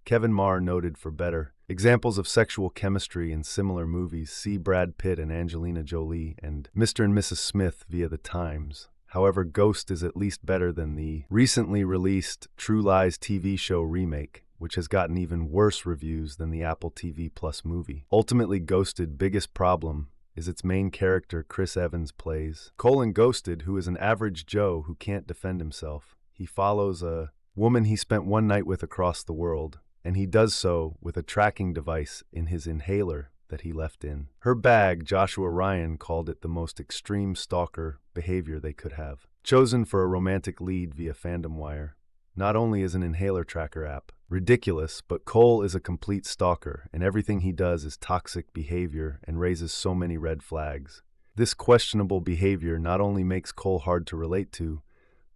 Kevin Marr noted for better examples of sexual chemistry in similar movies. See Brad Pitt and Angelina Jolie and Mr. and Mrs. Smith via The Times. However, Ghost is at least better than the recently released True Lies TV show remake, which has gotten even worse reviews than the Apple TV Plus movie. Ultimately, Ghosted's biggest problem is its main character. Chris Evans plays Colin Ghosted, who is an average Joe who can't defend himself. He follows a woman he spent one night with across the world, and he does so with a tracking device in his inhaler that he left in her bag. Joshua Ryan called it the most extreme stalker behavior they could have chosen for a romantic lead via Fandom Wire. Not only is an inhaler tracker app ridiculous, but Cole is a complete stalker, and everything he does is toxic behavior and raises so many red flags. This questionable behavior not only makes Cole hard to relate to,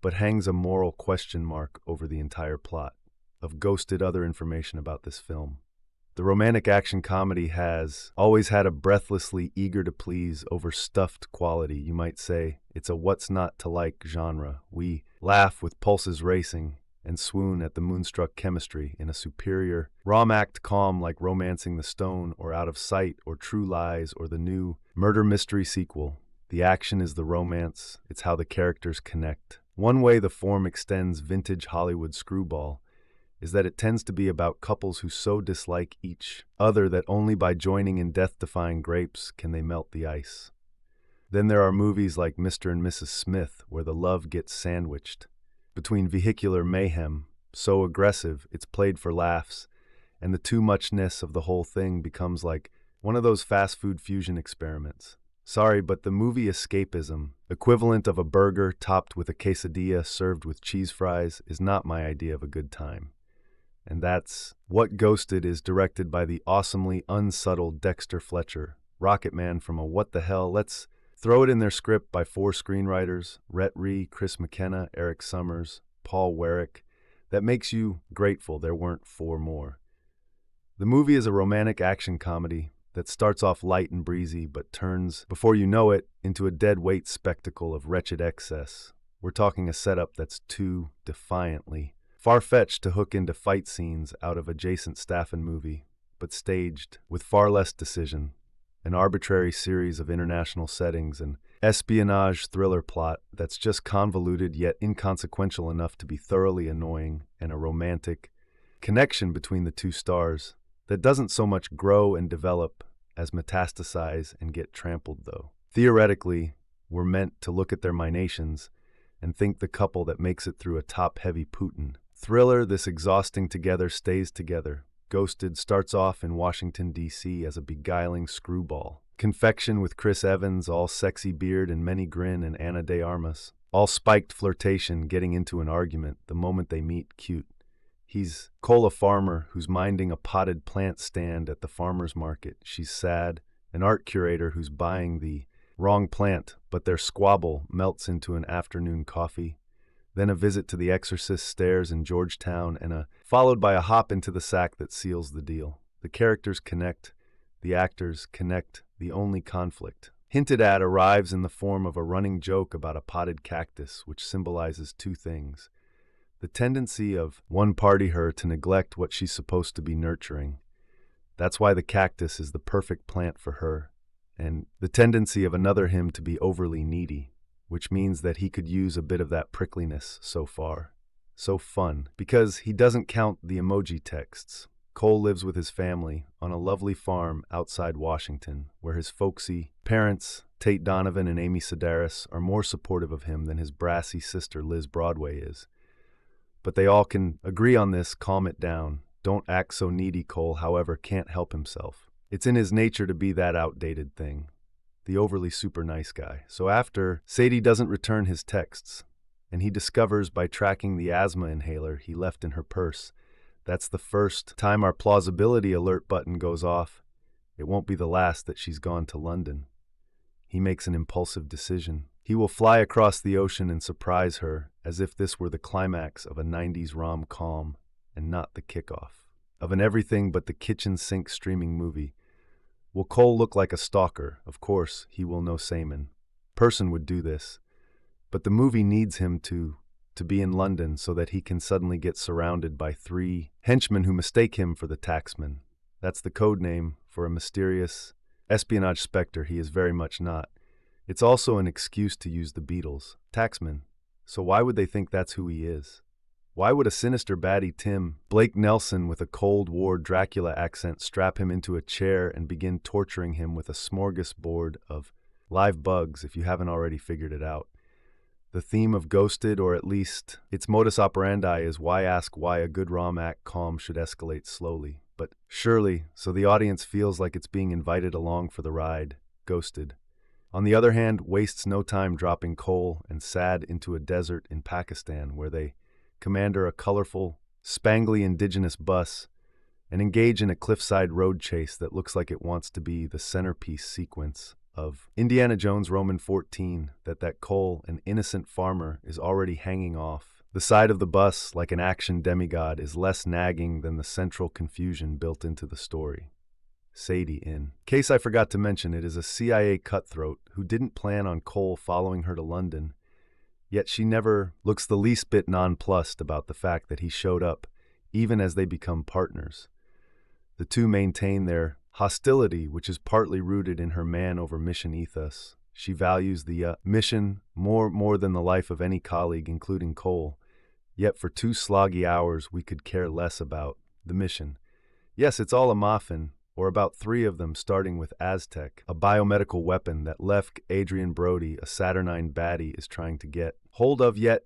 but hangs a moral question mark over the entire plot of Ghosted. Other information about this film: The romantic action comedy has always had a breathlessly eager-to-please, overstuffed quality, you might say. It's a what's-not-to-like genre. We laugh with pulses racing and swoon at the moonstruck chemistry in a superior, rom-act calm like Romancing the Stone or Out of Sight or True Lies or the new murder mystery sequel. The action is the romance. It's how the characters connect. One way the form extends vintage Hollywood screwball is that it tends to be about couples who so dislike each other that only by joining in death-defying grapes can they melt the ice. Then there are movies like Mr. and Mrs. Smith, where the love gets sandwiched between vehicular mayhem, so aggressive it's played for laughs, and the too muchness of the whole thing becomes like one of those fast food fusion experiments. Sorry, but the movie escapism, equivalent of a burger topped with a quesadilla served with cheese fries, is not my idea of a good time. And that's what Ghosted is, directed by the awesomely unsubtle Dexter Fletcher, Rocket Man from a what the hell, let's throw it in their script by 4 screenwriters, Rhett, Chris McKenna, Eric Summers, Paul Wernick, that makes you grateful there weren't 4 more. The movie is a romantic action comedy that starts off light and breezy but turns, before you know it, into a dead-weight spectacle of wretched excess. We're talking a setup that's too defiantly far-fetched to hook into fight scenes out of adjacent Staffen movie, but staged with far less decision, an arbitrary series of international settings, and espionage thriller plot that's just convoluted yet inconsequential enough to be thoroughly annoying, and a romantic connection between the 2 stars that doesn't so much grow and develop as metastasize and get trampled, though. Theoretically, we're meant to look at their minations and think the couple that makes it through a top-heavy Putin thriller, this exhausting together stays together. Ghosted starts off in Washington, D.C. as a beguiling screwball. Confection with Chris Evans, all sexy beard and many grin, and Ana de Armas, all spiked flirtation getting into an argument the moment they meet, cute. He's Cole, a farmer who's minding a potted plant stand at the farmer's market. She's sad, an art curator who's buying the wrong plant, but their squabble melts into an afternoon coffee. Then a visit to the Exorcist stairs in Georgetown, and followed by a hop into the sack that seals the deal. The characters connect, the actors connect, the only conflict hinted at arrives in the form of a running joke about a potted cactus, which symbolizes 2 things. The tendency of one party her to neglect what she's supposed to be nurturing. That's why the cactus is the perfect plant for her. And the tendency of another him to be overly needy, which means that he could use a bit of that prickliness so far. So fun, because he doesn't count the emoji texts. Cole lives with his family on a lovely farm outside Washington, where his folksy parents, Tate Donovan and Amy Sedaris, are more supportive of him than his brassy sister Liz Broadway is. But they all can agree on this: calm it down. Don't act so needy. Cole, however, can't help himself. It's in his nature to be that outdated thing, the overly super nice guy. So after Sadie doesn't return his texts, and he discovers by tracking the asthma inhaler he left in her purse, that's the first time our plausibility alert button goes off. It won't be the last that she's gone to London. He makes an impulsive decision. He will fly across the ocean and surprise her, as if this were the climax of a 90s rom-com and not the kickoff of an everything but the kitchen sink streaming movie. Will Cole look like a stalker? Of course, he will know Simon. Person would do this. But the movie needs him to be in London so that he can suddenly get surrounded by 3 henchmen who mistake him for the taxman. That's the code name for a mysterious espionage specter he is very much not. It's also an excuse to use the Beatles. Taxman. So why would they think that's who he is? Why would a sinister baddie Tim Blake Nelson with a Cold War Dracula accent strap him into a chair and begin torturing him with a smorgasbord of live bugs if you haven't already figured it out? The theme of Ghosted, or at least its modus operandi, is why ask why a good rom-com should escalate slowly. But surely, so the audience feels like it's being invited along for the ride. Ghosted, on the other hand, wastes no time dropping Cole and Sad into a desert in Pakistan, where they commander a colorful, spangly indigenous bus and engage in a cliffside road chase that looks like it wants to be the centerpiece sequence of Indiana Jones Roman 14 that Cole, an innocent farmer, is already hanging off The side of the bus, like an action demigod, is less nagging than the central confusion built into the story. Sadie in case I forgot to mention, it is a CIA cutthroat who didn't plan on Cole following her to London, yet she never looks the least bit nonplussed about the fact that he showed up, even as they become partners. The two maintain their hostility, which is partly rooted in her man-over-mission ethos. She values the mission more than the life of any colleague, including Cole. Yet for 2 sloggy hours, we could care less about the mission. Yes, it's all a muffin, or about 3 of them, starting with Aztec, a biomedical weapon that left Adrien Brody, a saturnine baddie, is trying to get hold of, yet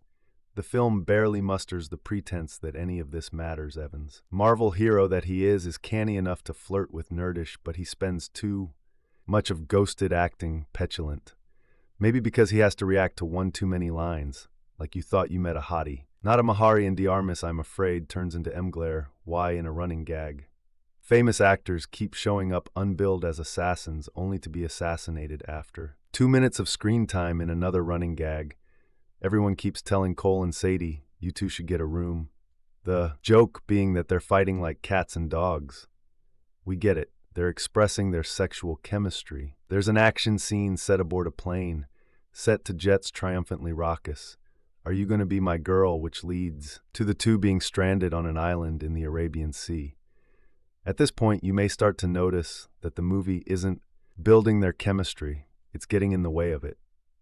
the film barely musters the pretense that any of this matters. Evans, Marvel hero that he is canny enough to flirt with nerdish, but he spends too much of ghosted acting petulant. Maybe because he has to react to one too many lines, like "you thought you met a hottie." Not a Mahari and Armas, I'm afraid, turns into Mglare, why in a running gag. Famous actors keep showing up unbilled as assassins, only to be assassinated after 2 minutes of screen time in another running gag. Everyone keeps telling Cole and Sadie, you two should get a room. The joke being that they're fighting like cats and dogs. We get it. They're expressing their sexual chemistry. There's an action scene set aboard a plane, set to jets triumphantly raucous. Are you going to be my girl, which leads to the two being stranded on an island in the Arabian Sea. At this point, you may start to notice that the movie isn't building their chemistry. It's getting in the way of it.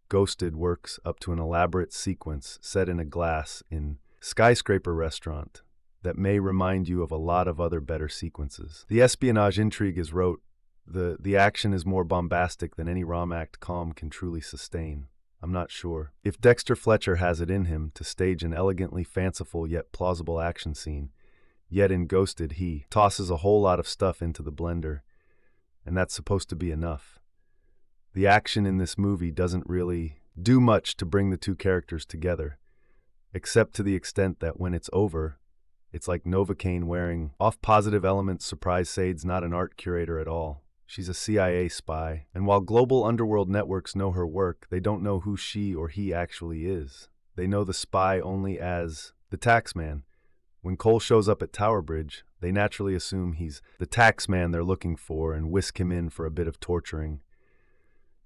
Ghosted works up to an elaborate sequence set in a glass in skyscraper restaurant that may remind you of a lot of other better sequences. The espionage intrigue is rote. The action is more bombastic than any rom-act calm can truly sustain. I'm not sure if Dexter Fletcher has it in him to stage an elegantly fanciful yet plausible action scene. Yet in Ghosted, he tosses a whole lot of stuff into the blender, and that's supposed to be enough. The action in this movie doesn't really do much to bring the two characters together, except to the extent that when it's over, it's like Novocaine wearing off positive elements. Surprise, Sade's not an art curator at all. She's a CIA spy, and while global underworld networks know her work, they don't know who she or he actually is. They know the spy only as the taxman. When Cole shows up at Tower Bridge, they naturally assume he's the taxman they're looking for and whisk him in for a bit of torturing.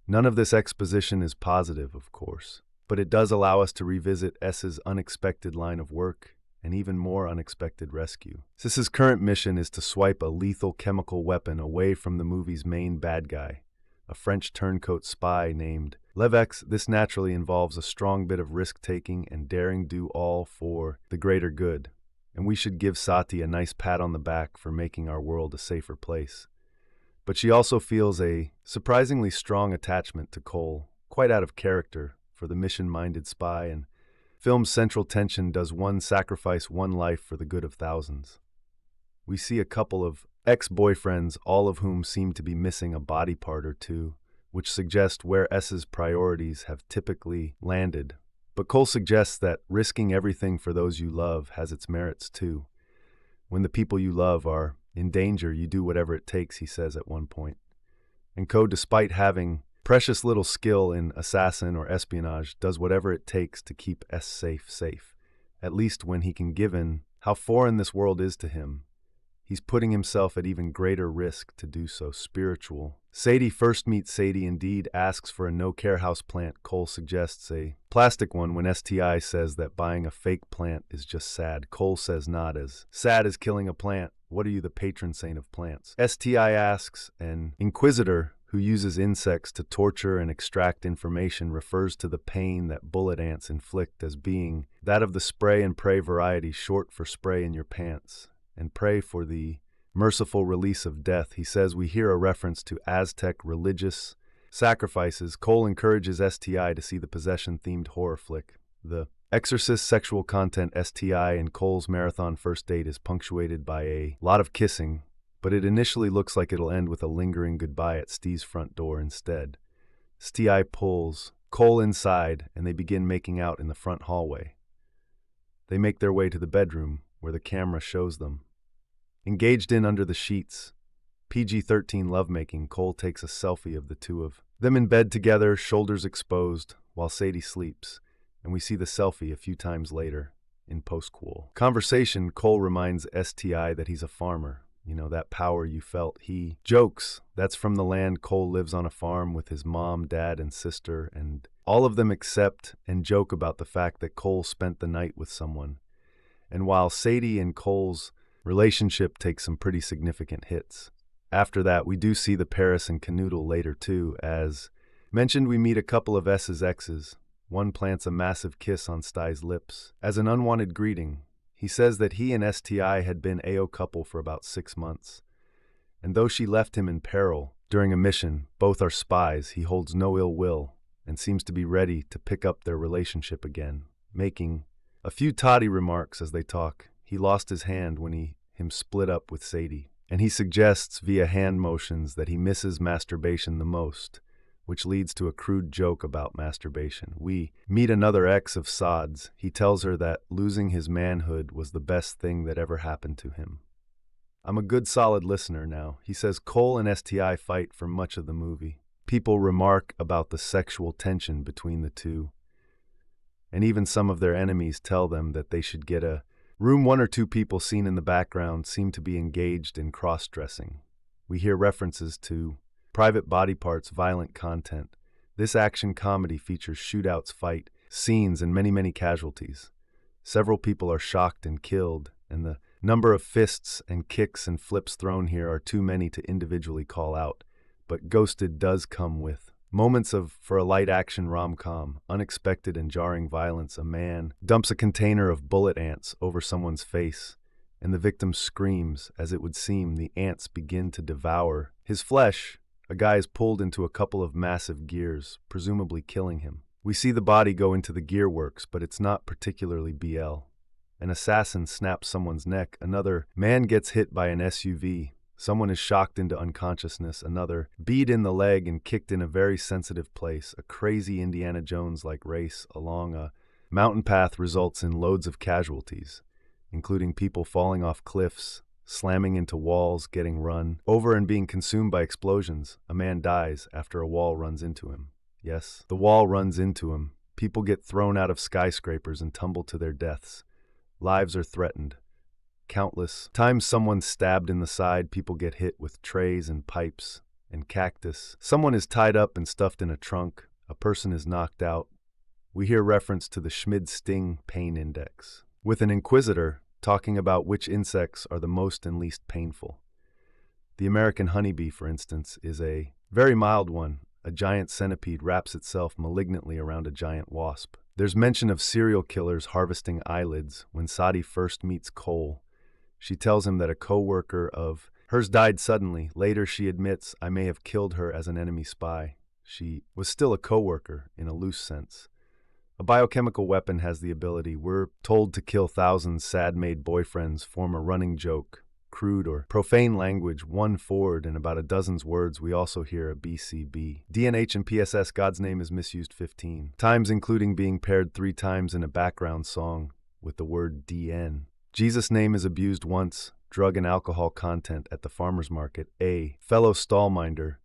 None of this exposition is positive, of course, but it does allow us to revisit S's unexpected line of work and even more unexpected rescue. Sis's current mission is to swipe a lethal chemical weapon away from the movie's main bad guy, a French turncoat spy named Levex. This naturally involves a strong bit of risk-taking and daring do all for the greater good, and we should give Sati a nice pat on the back for making our world a safer place. But she also feels a surprisingly strong attachment to Cole, quite out of character for the mission-minded spy, and film's central tension: does one sacrifice one life for the good of thousands? We see a couple of ex-boyfriends, all of whom seem to be missing a body part or two, which suggest where S's priorities have typically landed. But Cole suggests that risking everything for those you love has its merits too. When the people you love are in danger, you do whatever it takes, he says at one point. And Cole, despite having precious little skill in assassin or espionage, does whatever it takes to keep S safe, at least when he can, given how foreign this world is to him. He's putting himself at even greater risk to do so. Spiritual. Sadie first meets Sadie, indeed asks for a no-care house plant. Cole suggests a plastic one when STI says that buying a fake plant is just sad. Cole says not as sad as killing a plant. What are you, the patron saint of plants? STI asks, an inquisitor who uses insects to torture and extract information refers to the pain that bullet ants inflict as being that of the spray and pray variety, short for spray in your pants and pray for the merciful release of death. He says we hear a reference to Aztec religious sacrifices. Cole encourages STI to see the possession-themed horror flick. The Exorcist sexual content STI in Cole's marathon first date is punctuated by a lot of kissing, but it initially looks like it'll end with a lingering goodbye at Steve's front door instead. STI pulls Cole inside, and they begin making out in the front hallway. They make their way to the bedroom, where the camera shows them. Engaged in under the sheets, PG-13 lovemaking, Cole takes a selfie of the two of them in bed together, shoulders exposed, while Sadie sleeps, and we see the selfie a few times later. in post-quel conversation, Cole reminds STI that he's a farmer. You know, that power you felt. He jokes that's from the land. Cole lives on a farm with his mom, dad, and sister, and all of them accept and joke about the fact that Cole spent the night with someone. And while Sadie and Cole's relationship takes some pretty significant hits, after that, we do see the Paris and Canoodle later too. As mentioned, we meet a couple of S's exes. One plants a massive kiss on Stai's lips as an unwanted greeting. He says that he and STI had been AO couple for about 6 months. And though she left him in peril during a mission, both are spies. He holds no ill will and seems to be ready to pick up their relationship again, making a few toddy remarks as they talk. He lost his hand when him split up with Sadie, and he suggests via hand motions that he misses masturbation the most, which leads to a crude joke about masturbation. We meet another ex of Saad's. He tells her that losing his manhood was the best thing that ever happened to him. I'm a good solid listener now. He says Cole and STI fight for much of the movie. People remark about the sexual tension between the two, and even some of their enemies tell them that they should get a room. One or two people seen in the background seem to be engaged in cross-dressing. We hear references to private body parts, violent content. This action comedy features shootouts, fight scenes, and many casualties. Several people are shocked and killed, and the number of fists and kicks and flips thrown here are too many to individually call out. But Ghosted does come with moments for a light action rom-com, unexpected and jarring violence. A man dumps a container of bullet ants over someone's face, and the victim screams. As it would seem, the ants begin to devour his flesh. A guy is pulled into a couple of massive gears, presumably killing him. We see the body go into the gear works, but it's not particularly BL. An assassin snaps someone's neck. Another man gets hit by an SUV. Someone is shocked into unconsciousness. Another beat in the leg and kicked in a very sensitive place. A crazy Indiana Jones-like race along a mountain path results in loads of casualties, including people falling off cliffs, slamming into walls, getting run over, and being consumed by explosions. A man dies after a wall runs into him. Yes, the wall runs into him. People get thrown out of skyscrapers and tumble to their deaths. Lives are threatened. Countless times someone's stabbed in the side. People get hit with trays and pipes and cactus. Someone is tied up and stuffed in a trunk. A person is knocked out. We hear reference to the Schmid-Sting pain index, with an inquisitor talking about which insects are the most and least painful. The American honeybee, for instance, is a very mild one. A giant centipede wraps itself malignantly around a giant wasp. There's mention of serial killers harvesting eyelids when Sadie first meets Cole. She tells him that a co-worker of hers died suddenly. Later she admits, I may have killed her as an enemy spy. She was still a co-worker in a loose sense. A biochemical weapon has the ability, we're told, to kill thousands. Sad-made boyfriends form a running joke. Crude or profane language, one forward in about a dozen's words. We also hear a BCB. DNH and PSS, God's name is misused 15 times, including being paired 3 times in a background song with the word DN. Jesus' name is abused once. Drug and alcohol content at the farmer's market. A fellow stallminder,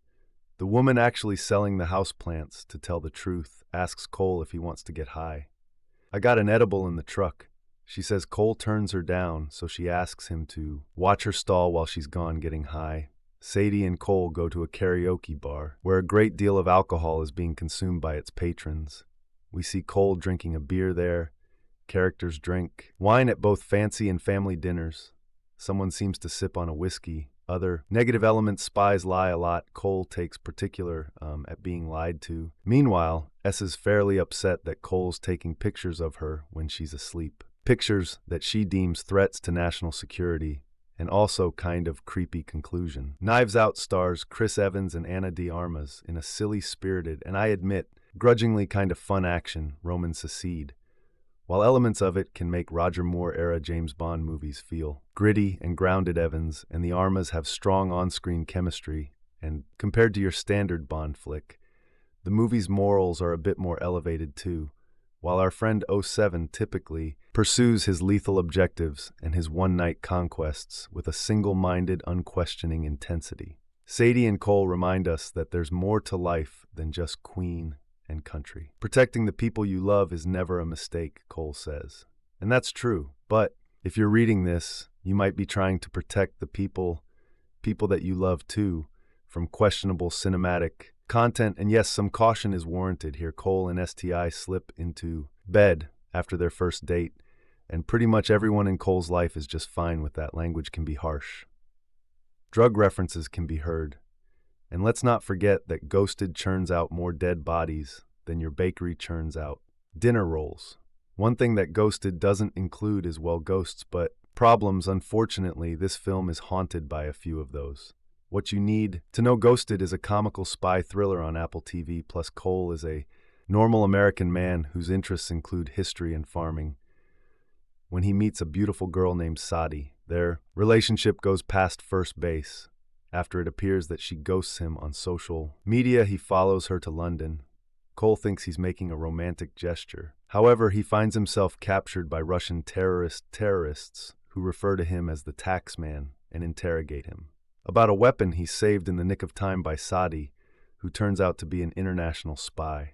the woman actually selling the houseplants, to tell the truth, asks Cole if he wants to get high. I got an edible in the truck. She says Cole turns her down, so she asks him to watch her stall while she's gone getting high. Sadie and Cole go to a karaoke bar, where a great deal of alcohol is being consumed by its patrons. We see Cole drinking a beer there. Characters drink wine at both fancy and family dinners. Someone seems to sip on a whiskey. Other negative elements, spies lie a lot. Cole takes particular at being lied to. Meanwhile, S is fairly upset that Cole's taking pictures of her when she's asleep. Pictures that she deems threats to national security, and also kind of creepy conclusion. Knives Out stars Chris Evans and Ana de Armas in a silly, spirited, and I admit, grudgingly kind of fun action, Roman Secede. While elements of it can make Roger Moore-era James Bond movies feel gritty and grounded, Evans and the Armas have strong on-screen chemistry, and compared to your standard Bond flick, the movie's morals are a bit more elevated too. While our friend 07 typically pursues his lethal objectives and his one-night conquests with a single-minded, unquestioning intensity, Sadie and Cole remind us that there's more to life than just queen and country. Protecting the people you love is never a mistake, Cole says. And that's true, but if you're reading this, you might be trying to protect the people that you love too, from questionable cinematic content, and yes, some caution is warranted here. Cole and STI slip into bed after their first date, and pretty much everyone in Cole's life is just fine with that. Language can be harsh. Drug references can be heard. And let's not forget that Ghosted churns out more dead bodies than your bakery churns out dinner rolls. One thing that Ghosted doesn't include is, well, ghosts, but problems. Unfortunately, this film is haunted by a few of those. What you need to know: Ghosted is a comical spy thriller on Apple TV, plus Cole is a normal American man whose interests include history and farming. When he meets a beautiful girl named Sadie, their relationship goes past first base. After it appears that she ghosts him on social media, he follows her to London. Cole thinks he's making a romantic gesture. However, he finds himself captured by Russian terrorists who refer to him as the tax man and interrogate him about a weapon he saved in the nick of time by Sadie, who turns out to be an international spy.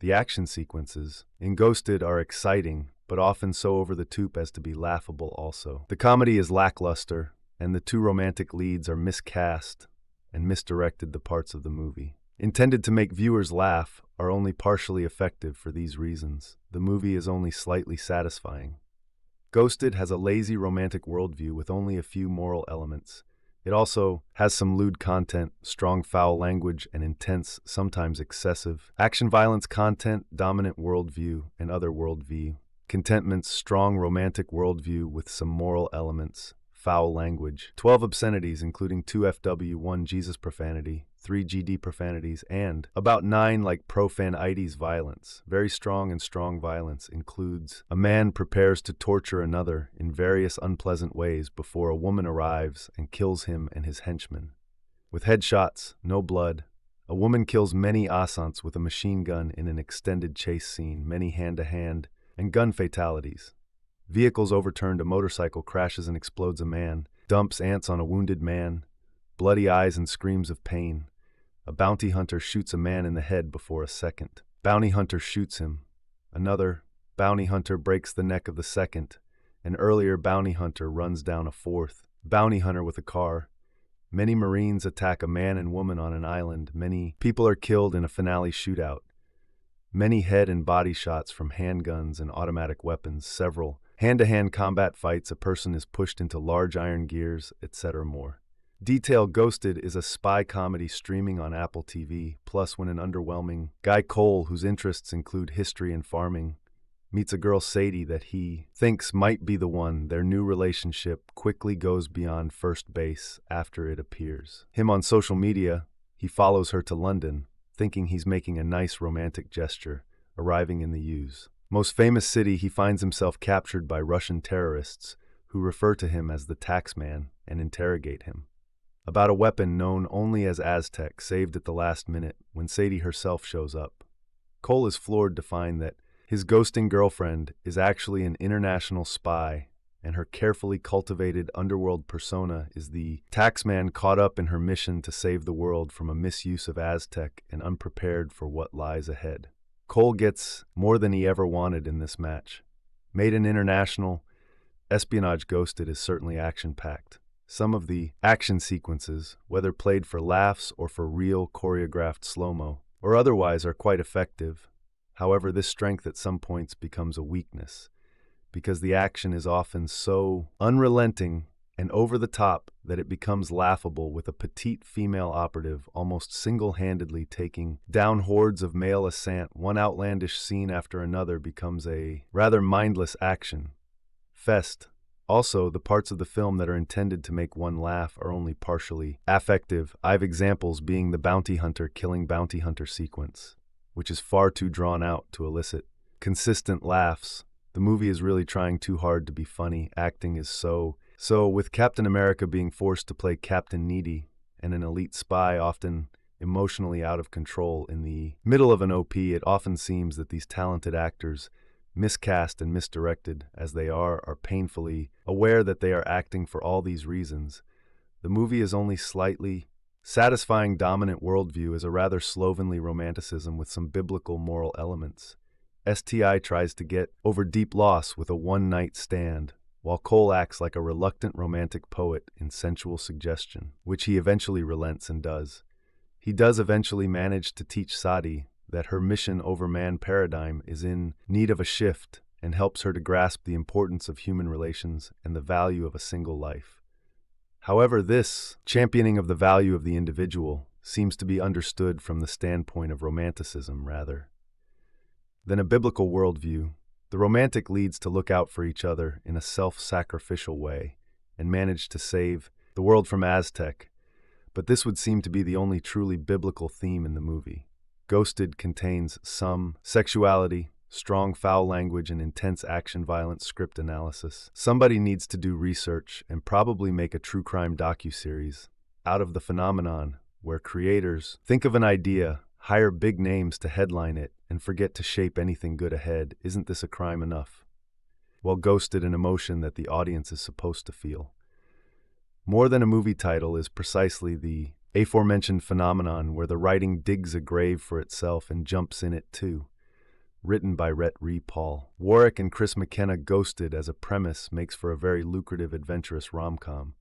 The action sequences in Ghosted are exciting, but often so over the top as to be laughable also. The comedy is lackluster, and the two romantic leads are miscast and misdirected. The parts of the movie intended to make viewers laugh are only partially effective. For these reasons, the movie is only slightly satisfying. Ghosted has a lazy romantic worldview with only a few moral elements. It also has some lewd content, strong foul language, and intense, sometimes excessive, action violence content, dominant worldview, and other worldview. Contentment's strong romantic worldview with some moral elements, foul language, 12 obscenities including 2 FW, 1 Jesus profanity, 3 GD profanities, and about 9 like profanities violence. Very strong, and strong violence includes a man prepares to torture another in various unpleasant ways before a woman arrives and kills him and his henchmen. With headshots, no blood, a woman kills many assants with a machine gun in an extended chase scene, many hand-to-hand, and gun fatalities. Vehicles overturned, a motorcycle crashes and explodes a man, dumps ants on a wounded man, bloody eyes and screams of pain. A bounty hunter shoots a man in the head before a second bounty hunter shoots him. Another bounty hunter breaks the neck of the second. An earlier bounty hunter runs down a fourth bounty hunter with a car. Many Marines attack a man and woman on an island. Many people are killed in a finale shootout. Many head and body shots from handguns and automatic weapons. Several hand-to-hand combat fights. A person is pushed into large iron gears, etc. More. Detail: Ghosted is a spy comedy streaming on Apple TV, plus when an underwhelming guy Cole, whose interests include history and farming, meets a girl Sadie that he thinks might be the one. Their new relationship quickly goes beyond first base after it appears him on social media. He follows her to London, thinking he's making a nice romantic gesture. Arriving in the U's most famous city, he finds himself captured by Russian terrorists who refer to him as the tax man and interrogate him about a weapon known only as Aztec, saved at the last minute when Sadie herself shows up. Cole is floored to find that his ghosting girlfriend is actually an international spy, and her carefully cultivated underworld persona is the taxman caught up in her mission to save the world from a misuse of Aztec and unprepared for what lies ahead. Cole gets more than he ever wanted in this match. Made an international espionage, Ghosted is certainly action-packed. Some of the action sequences, whether played for laughs or for real choreographed slow-mo, or otherwise, are quite effective. However, this strength at some points becomes a weakness, because the action is often so unrelenting and over the top that it becomes laughable, with a petite female operative almost single-handedly taking down hordes of male assant. One outlandish scene after another becomes a rather mindless action fest. Also, the parts of the film that are intended to make one laugh are only partially affective. I've examples being the bounty hunter killing bounty hunter sequence, which is far too drawn out to elicit consistent laughs. The movie is really trying too hard to be funny. Acting is so with Captain America being forced to play Captain Needy and an elite spy often emotionally out of control in the middle of an OP, it often seems that these talented actors, miscast and misdirected as they are painfully aware that they are acting for all these reasons. The movie is only slightly satisfying. Dominant worldview is a rather slovenly romanticism with some biblical moral elements. STI tries to get over deep loss with a one-night stand, while Cole acts like a reluctant romantic poet in sensual suggestion, which he eventually relents and does. He does eventually manage to teach Sadie that her mission over man paradigm is in need of a shift and helps her to grasp the importance of human relations and the value of a single life. However, this championing of the value of the individual seems to be understood from the standpoint of romanticism rather than a biblical worldview. The romantic leads to look out for each other in a self-sacrificial way and manage to save the world from Aztec, but this would seem to be the only truly biblical theme in the movie. Ghosted contains some sexuality, strong foul language, and intense action violence script analysis. Somebody needs to do research and probably make a true crime docuseries out of the phenomenon where creators think of an idea, hire big names to headline it, and forget to shape anything good ahead. Isn't this a crime enough? Well, Ghosted, an emotion that the audience is supposed to feel. More than a movie title is precisely the aforementioned phenomenon where the writing digs a grave for itself and jumps in it too. Written by Rhett, Paul. Wernick and Chris McKenna. Ghosted as a premise makes for a very lucrative, adventurous rom-com.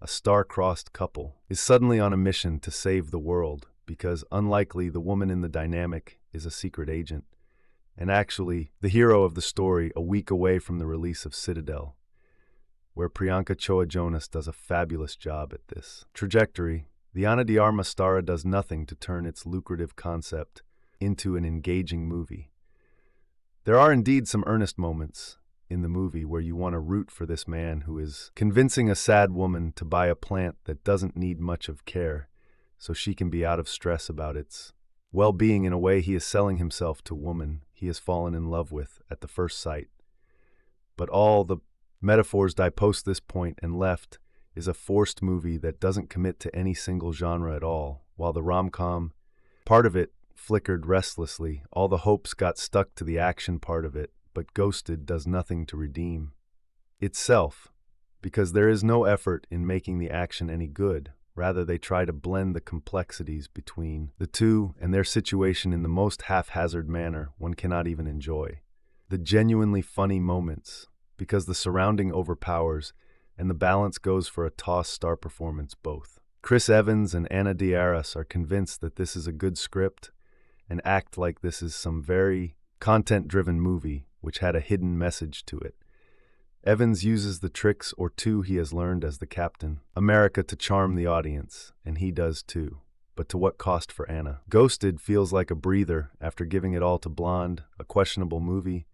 A star-crossed couple is suddenly on a mission to save the world because, unlikely, the woman in the dynamic is a secret agent, and actually the hero of the story a week away from the release of Citadel, where Priyanka Chopra Jonas does a fabulous job at this trajectory. The Ana de Armas Stara does nothing to turn its lucrative concept into an engaging movie. There are indeed some earnest moments in the movie where you want to root for this man who is convincing a sad woman to buy a plant that doesn't need much of care so she can be out of stress about its well-being. In a way, he is selling himself to woman he has fallen in love with at the first sight. But all the metaphors I post this point and left is a forced movie that doesn't commit to any single genre at all, while the rom-com part of it flickered restlessly. All the hopes got stuck to the action part of it, but Ghosted does nothing to redeem itself, because there is no effort in making the action any good. Rather, they try to blend the complexities between the two and their situation in the most haphazard manner one cannot even enjoy. The genuinely funny moments, because the surrounding overpowers, and the balance goes for a toss star performance both. Chris Evans and Ana de Armas are convinced that this is a good script and act like this is some very content-driven movie which had a hidden message to it. Evans uses the tricks or two he has learned as the Captain America to charm the audience, and he does too. But to what cost for Anna? Ghosted feels like a breather after giving it all to Blonde, a questionable movie,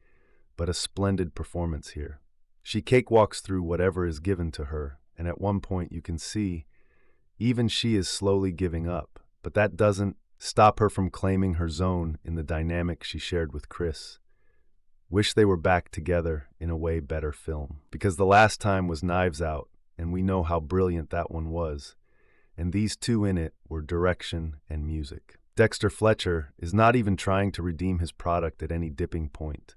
but a splendid performance here. She cakewalks through whatever is given to her, and at one point you can see even she is slowly giving up, but that doesn't stop her from claiming her zone in the dynamic she shared with Chris. Wish they were back together in a way better film, because the last time was Knives Out, and we know how brilliant that one was, and these two in it were direction and music. Dexter Fletcher is not even trying to redeem his product at any dipping point.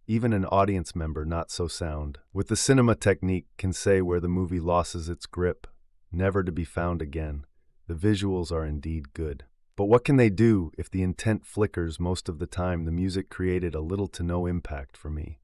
Even an audience member not so sound, with the cinema technique, can say where the movie loses its grip, never to be found again. The visuals are indeed good. But what can they do if the intent flickers most of the time? The music created a little to no impact for me.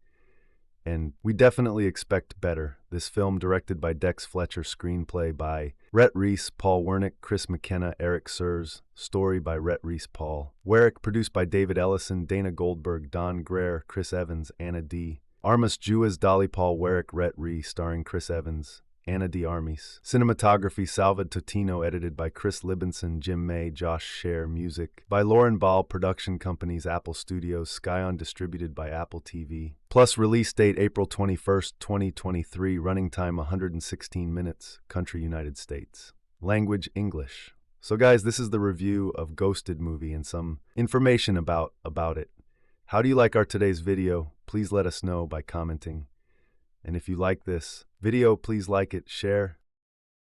And we definitely expect better. This film, directed by Dex Fletcher, screenplay by Rhett, Reese, Paul Wernick, Chris McKenna, Eric Sears, story by Rhett, Reese, Paul Wernick, produced by David Ellison, Dana Goldberg, Don Greer, Chris Evans, Ana de Armas, Juaz, Dolly, Paul Wernick, Rhett, Reese, starring Chris Evans, Ana de Armas. Cinematography, Salva Totino, edited by Chris Libinson, Jim May, Josh Scher. Music by Lauren Ball. Production companies, Apple Studios, Skydance, distributed by Apple TV. Plus release date April 21st, 2023. Running time 116 minutes. Country, United States. Language, English. So guys, this is the review of Ghosted movie and some information about it. How do you like our today's video? Please let us know by commenting. And if you like this video, please like it, share,